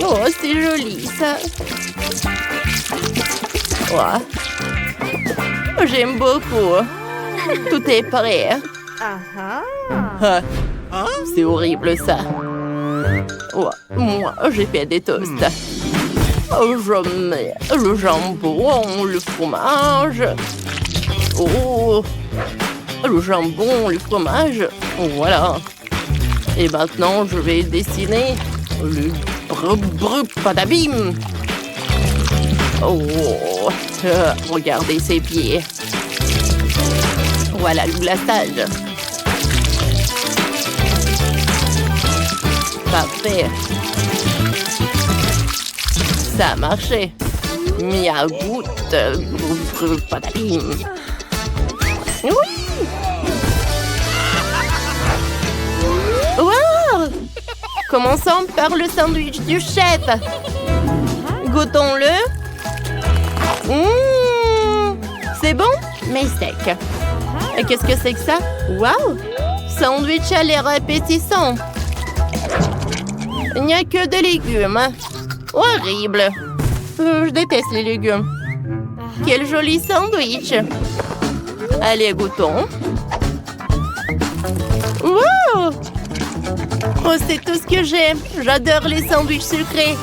Oh, c'est joli, ça. Ouais. J'aime beaucoup. Tout est prêt. Ah, c'est horrible, ça. Ouais. Moi, j'ai fait des toasts. Je mets le jambon, le fromage. Oh, le jambon, le fromage. Voilà. Et maintenant, je vais dessiner le padabim. Oh, regardez ses pieds. Voilà le glaçage. Parfait. Ça a marché. Miaout, padabim. Oui. Wow! Commençons par le sandwich du chef. Goûtons-le. C'est bon, mais sec. Et qu'est-ce que c'est que ça? Wow! Sandwich a l'air appétissant. Il n'y a que des légumes. Horrible. Je déteste les légumes. Quel joli sandwich. Allez, goûtons. Wow! Oh, c'est tout ce que j'aime. J'adore les sandwichs sucrés.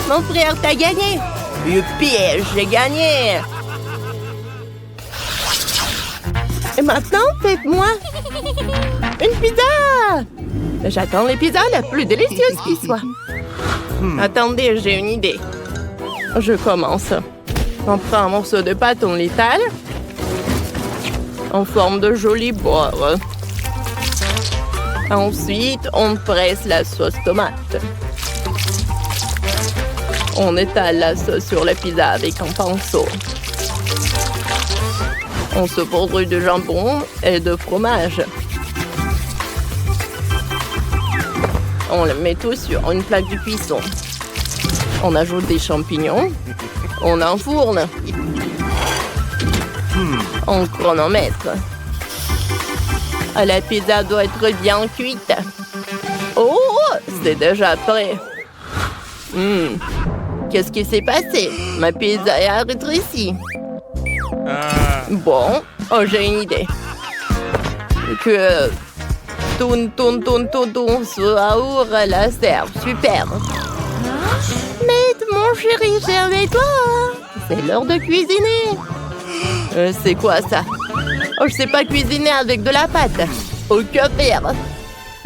Mon frère, t'as gagné. Youpi, j'ai gagné. Et maintenant, faites-moi une pizza. J'attends les pizzas la plus délicieuse qui soit. Attendez, j'ai une idée. Je commence. On prend un morceau de pâte, on l'étale en forme de joli beurre. Ensuite, on presse la sauce tomate. On étale la sauce sur la pizza avec un pinceau. On saupoudre de jambon et de fromage. On le met tout sur une plaque de cuisson. On ajoute des champignons. On enfourne. On chronomètre. La pizza doit être bien cuite. Oh, c'est déjà prêt. Qu'est-ce qui s'est passé? Ma pizza est rétrécie. Bon, j'ai une idée. Que Toun, Soaour la serve. Super. Mais mon chéri, servez-toi. C'est l'heure de cuisiner. C'est quoi ça? Oh, je sais pas cuisiner avec de la pâte. Oh, que faire?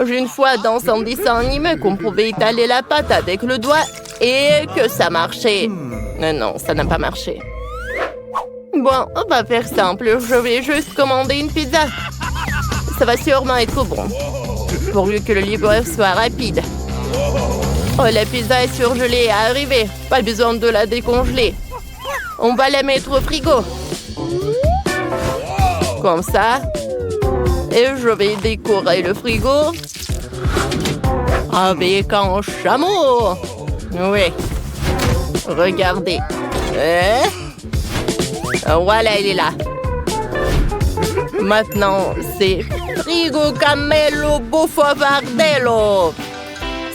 J'ai une fois dans un dessin animé qu'on pouvait étaler la pâte avec le doigt et que ça marchait. Non, ça n'a pas marché. Bon, on va faire simple. Je vais juste commander une pizza. Ça va sûrement être bon. Pourvu que le livreur soit rapide. Oh, la pizza est surgelée et arrivée. Pas besoin de la décongeler. On va la mettre au frigo. Comme ça. Et je vais décorer le frigo avec un chameau. Oui. Regardez. Voilà, il est là. Maintenant, c'est frigo camello buffo fardello.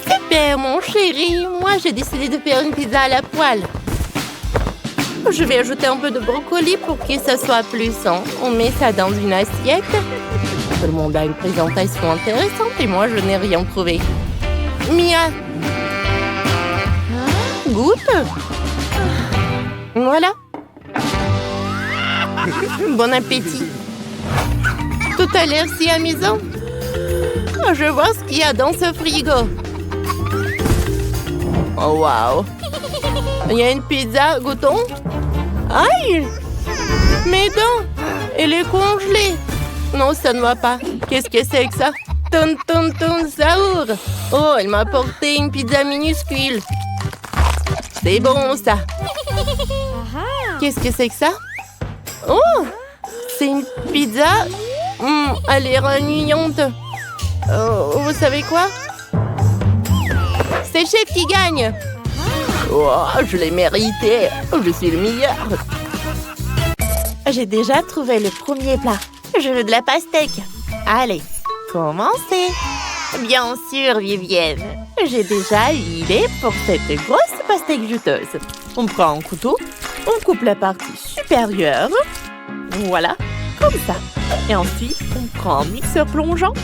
Super, mon chéri. Moi, j'ai décidé de faire une pizza à la poêle. Je vais ajouter un peu de brocoli pour que ça soit plus sain. On met ça dans une assiette. Tout le monde a une présentation intéressante et moi, je n'ai rien trouvé. Mia. Goûte. Voilà. Bon appétit. Tout a l'air si amusant. Je vois ce qu'il y a dans ce frigo. Oh, wow. Il y a une pizza, goûtons. Aïe! Mes dents! Elle est congelée. Non, ça ne va pas. Qu'est-ce que c'est que ça? Ton, saour. Oh, elle m'a apporté une pizza minuscule. C'est bon, ça. Qu'est-ce que c'est que ça? Oh! C'est une pizza. Elle est ennuyante. Oh, vous savez quoi? C'est le chef qui gagne. Oh, je l'ai mérité. Je suis le meilleur. J'ai déjà trouvé le premier plat. Je veux de la pastèque. Allez, commencez. Bien sûr, Vivienne. J'ai déjà l'idée pour cette grosse pastèque juteuse. On prend un couteau, on coupe la partie supérieure. Voilà, comme ça. Et ensuite, on prend un mixeur plongeant.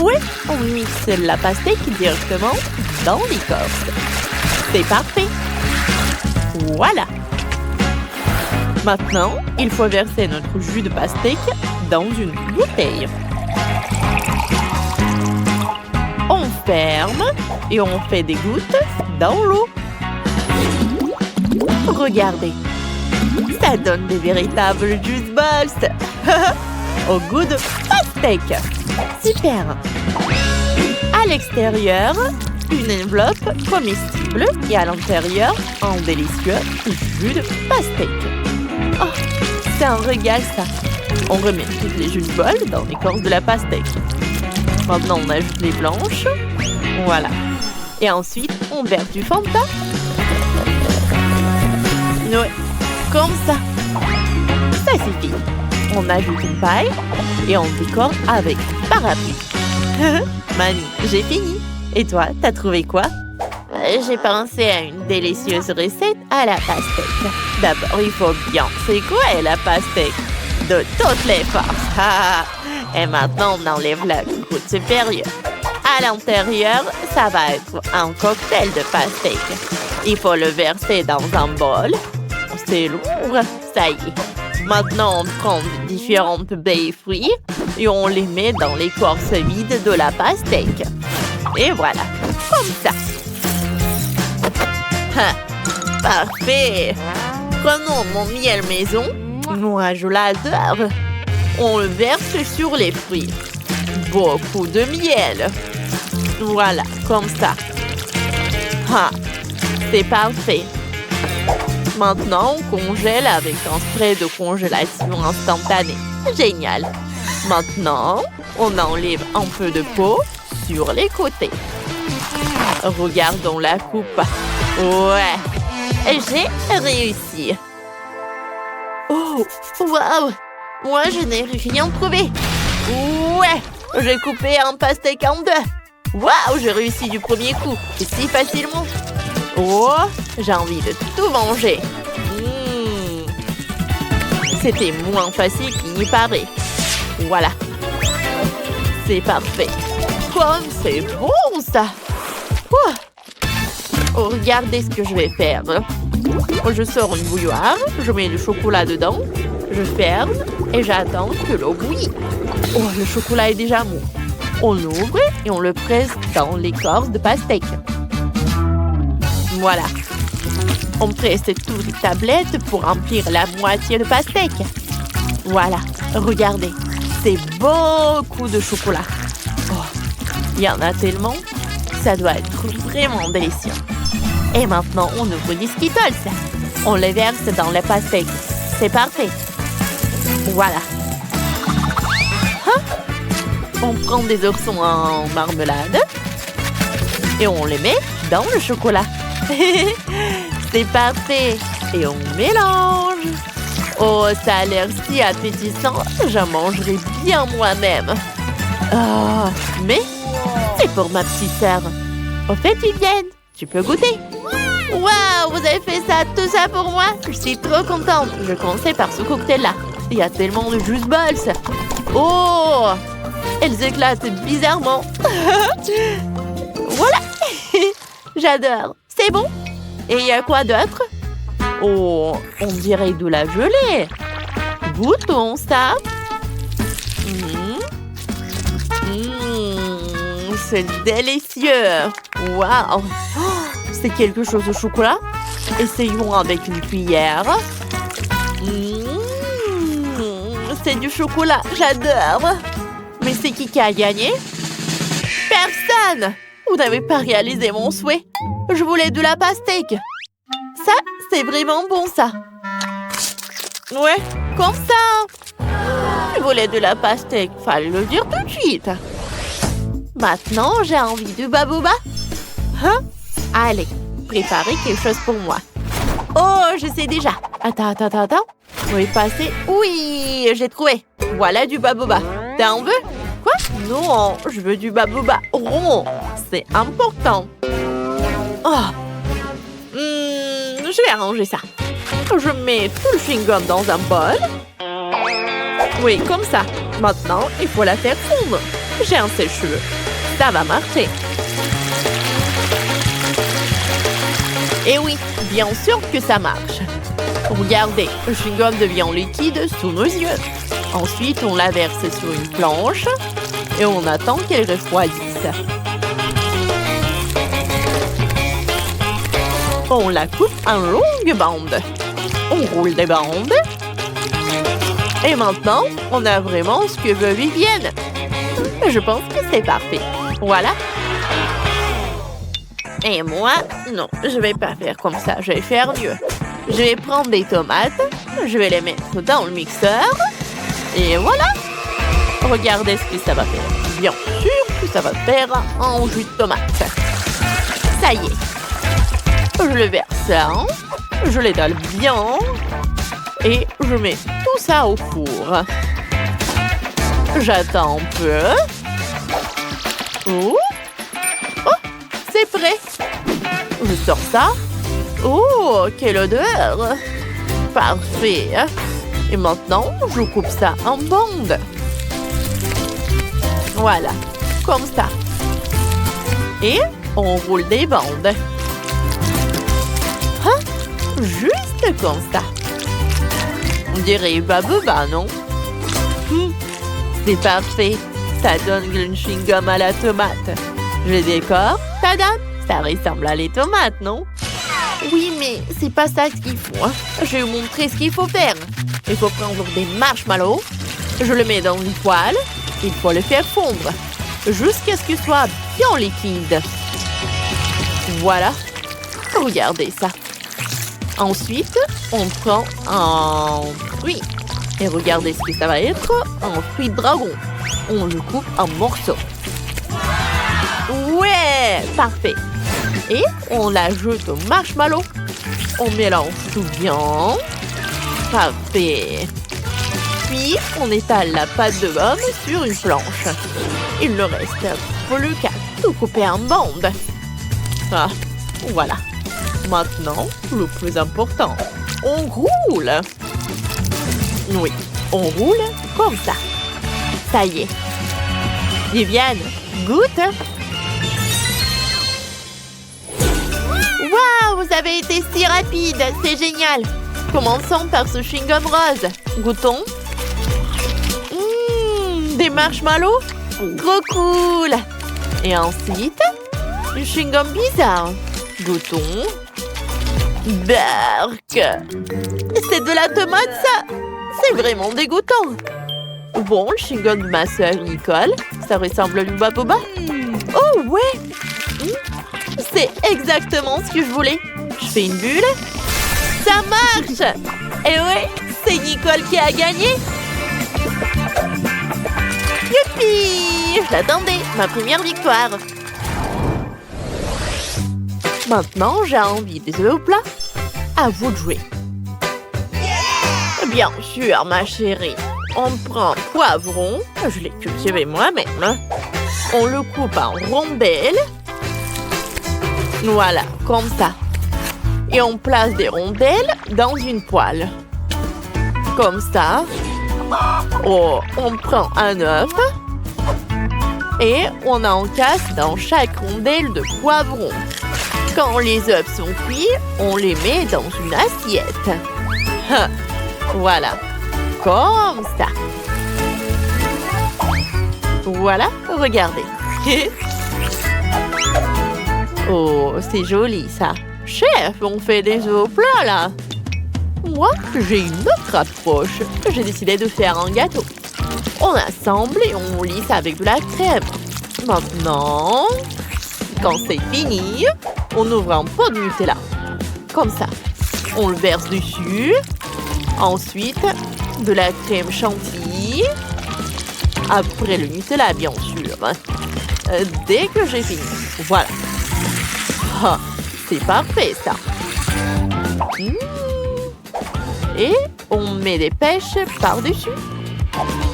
Oui, on mixe la pastèque directement dans l'écorce. C'est parfait. Voilà. Maintenant, il faut verser notre jus de pastèque dans une bouteille. On ferme et on fait des gouttes dans l'eau. Regardez, ça donne des véritables juice balls au goût de pastèque. Super. À l'extérieur, une enveloppe comestible et à l'intérieur, un délicieux jus de pastèque. Oh, c'est un régal ça. On remet toutes les juice balls dans l'écorce de la pastèque. Maintenant, on ajoute les blanches. Voilà. Et ensuite, on verse du Fanta. Ouais, comme ça. Ça suffit. On ajoute une paille et on décore avec parapluie. Mamie, j'ai fini. Et toi, t'as trouvé quoi? J'ai pensé à une délicieuse recette à la pastèque. D'abord, il faut bien secouer la pastèque de toutes les forces. Et maintenant, on enlève la croûte supérieure. À l'intérieur, ça va être un cocktail de pastèque. Il faut le verser dans un bol. C'est lourd, ça y est. Maintenant, on prend différentes baies et fruits et on les met dans l'écorce vide de la pastèque. Et voilà, comme ça. Parfait. Prenons mon miel maison. Moi, je l'adore. On le verse sur les fruits. Beaucoup de miel. Voilà, comme ça. C'est parfait. Maintenant, on congèle avec un spray de congélation instantanée. Génial. Maintenant, on enlève un peu de peau sur les côtés. Regardons la coupe. Ouais, j'ai réussi. Oh, waouh! Moi, je n'ai rien trouvé. Ouais, j'ai coupé un pastèque en deux. Waouh, j'ai réussi du premier coup. Et si facilement. Oh, j'ai envie de tout manger. C'était moins facile qu'il n'y paraît. Voilà. C'est parfait. Comme c'est bon, ça. Oh, regardez ce que je vais faire. Je sors une bouilloire, je mets le chocolat dedans, je ferme et j'attends que l'eau bouillit. Oh, le chocolat est déjà mou. On l'ouvre et on le presse dans l'écorce de pastèque. Voilà. On presse toutes les tablettes pour remplir la moitié de pastèque. Voilà, regardez. C'est beaucoup de chocolat. Oh, il y en a tellement. Ça doit être vraiment délicieux. Et maintenant, on ouvre des Skittles. On les verse dans la pastèque. C'est parfait. Voilà. Hein? On prend des oursons en marmelade et on les met dans le chocolat. C'est parfait. Et on mélange. Oh, ça a l'air si appétissant. J'en mangerai bien moi-même. Oh, mais c'est pour ma petite sœur. Au fait, Vivienne, tu peux goûter. Waouh, vous avez fait ça, tout ça pour moi? Je suis trop contente. Je commençais par ce cocktail-là. Il y a tellement de juice balls. Oh, elles éclatent bizarrement. Voilà. J'adore. C'est bon. Et il y a quoi d'autre? Oh, on dirait de la gelée. Goûtons ça. C'est délicieux. Waouh. C'est quelque chose au chocolat. Essayons avec une cuillère. C'est du chocolat. J'adore. Mais c'est qui a gagné? Personne. Vous n'avez pas réalisé mon souhait. Je voulais de la pastèque. Ça, c'est vraiment bon, ça. Ouais, comme ça. Je voulais de la pastèque. Fallait le dire tout de suite. Maintenant, j'ai envie de babouba. Hein? Allez, préparez quelque chose pour moi. Oh, je sais déjà. Attends. Je vais passer. Oui, j'ai trouvé. Voilà du babouba. T'en veux? Quoi? Non, je veux du babouba rond. C'est important. Oh. Je vais arranger ça. Je mets tout le chewing-gum dans un bol. Oui, comme ça. Maintenant, il faut la faire fondre. J'ai un sèche-cheveux. Ça va marcher. Et oui, bien sûr que ça marche. Regardez, le chewing-gum devient liquide sous nos yeux. Ensuite, on la verse sur une planche et on attend qu'elle refroidisse. On la coupe en longues bandes. On roule des bandes. Et maintenant, on a vraiment ce que veut Vivienne. Je pense que c'est parfait. Voilà. Et moi, non, je vais pas faire comme ça. Je vais faire mieux. Je vais prendre des tomates. Je vais les mettre dans le mixeur. Et voilà. Regardez ce que ça va faire. Bien sûr que ça va faire un jus de tomate. Ça y est. Je le verse. Je l'étale bien. Et je mets tout ça au four. J'attends un peu. Oh, c'est prêt. Je sors ça. Oh, quelle odeur. Parfait. Et maintenant, je coupe ça en bandes. Voilà, comme ça. Et on roule des bandes. Hein? Juste comme ça. On dirait babouba, non? C'est parfait. Ça donne le chewing-gum à la tomate. Je décore. Tadam! Ça ressemble à les tomates, non? Oui, mais c'est pas ça qu'il faut. Hein? Je vais vous montrer ce qu'il faut faire. Il faut prendre des marshmallows. Je le mets dans une poêle. Il faut le faire fondre jusqu'à ce qu'il soit bien liquide. Voilà. Regardez ça. Ensuite, on prend un fruit. Et regardez ce que ça va être. Un fruit de dragon. On le coupe en morceaux. Ouais, parfait. Et on l'ajoute au marshmallow. On mélange tout bien. Parfait. Puis, on étale la pâte de gomme sur une planche. Il ne reste plus qu'à tout couper en bandes. Ah, voilà. Maintenant, le plus important, on roule. Oui, on roule comme ça. Ça y est. Viviane, goûte. Waouh, vous avez été si rapide, c'est génial. Commençons par ce chewing-gum rose. Goûtons. Des marshmallows. Trop cool. Et ensuite, du chewing-gum bizarre. Goûtons. Berk. C'est de la tomate, ça. C'est vraiment dégoûtant. Bon, le chewing-gum de ma sœur Nicole, ça ressemble à Luba Boba. Oh ouais. C'est exactement ce que je voulais. Je fais une bulle. Ça marche. Et ouais, c'est Nicole qui a gagné. Youpi! Je l'attendais, ma première victoire. Maintenant, j'ai envie des œufs au plat. À vous de jouer. Bien sûr, ma chérie. On prend un poivron. Je l'ai cultivé moi-même. On le coupe en rondelles. Voilà, comme ça. Et on place des rondelles dans une poêle. Comme ça. Oh, on prend un œuf. Et on encasse dans chaque rondelle de poivron. Quand les œufs sont cuits, on les met dans une assiette. Voilà, comme ça. Voilà, regardez. Oh, c'est joli ça. Chef, on fait des œufs au plat là. Moi, j'ai une autre approche. J'ai décidé de faire un gâteau. On assemble et on lisse avec de la crème. Maintenant, quand c'est fini, on ouvre un pot de Nutella. Comme ça. On le verse dessus. Ensuite, de la crème chantilly. Après le Nutella, bien sûr. Dès que j'ai fini. Voilà. Ah, c'est parfait, ça. Et on met des pêches par-dessus.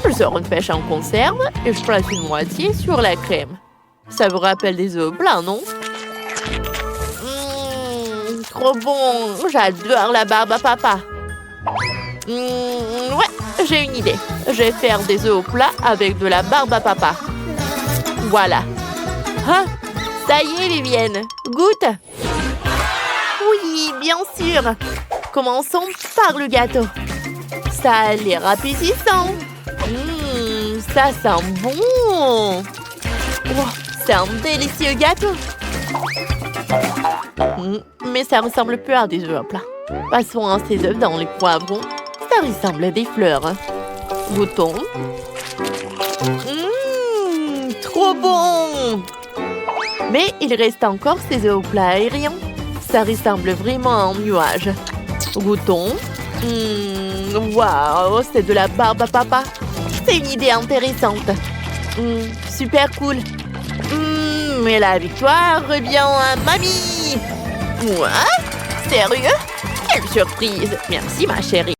Je sors une pêche en conserve et je place une moitié sur la crème. Ça vous rappelle des œufs plats, non? Trop bon. J'adore la barbe à papa. Ouais, j'ai une idée. Je vais faire des œufs au plat avec de la barbe à papa. Voilà. Ah, ça y est, Vivienne. Goûte. Oui, bien sûr. Commençons par le gâteau. Ça a l'air appétissant. Ça sent bon. Wow, c'est un délicieux gâteau. Mais ça ressemble plus à des œufs à plat. Passons à ces œufs dans les poivrons. Ça ressemble à des fleurs. Goûtons. Trop bon. Mais il reste encore ces œufs au plat aériens. Ça ressemble vraiment à un nuage. Goûtons. Waouh, c'est de la barbe à papa. C'est une idée intéressante. Super cool. Mais la victoire revient à mamie. Moi? Sérieux? Quelle surprise. Merci, ma chérie.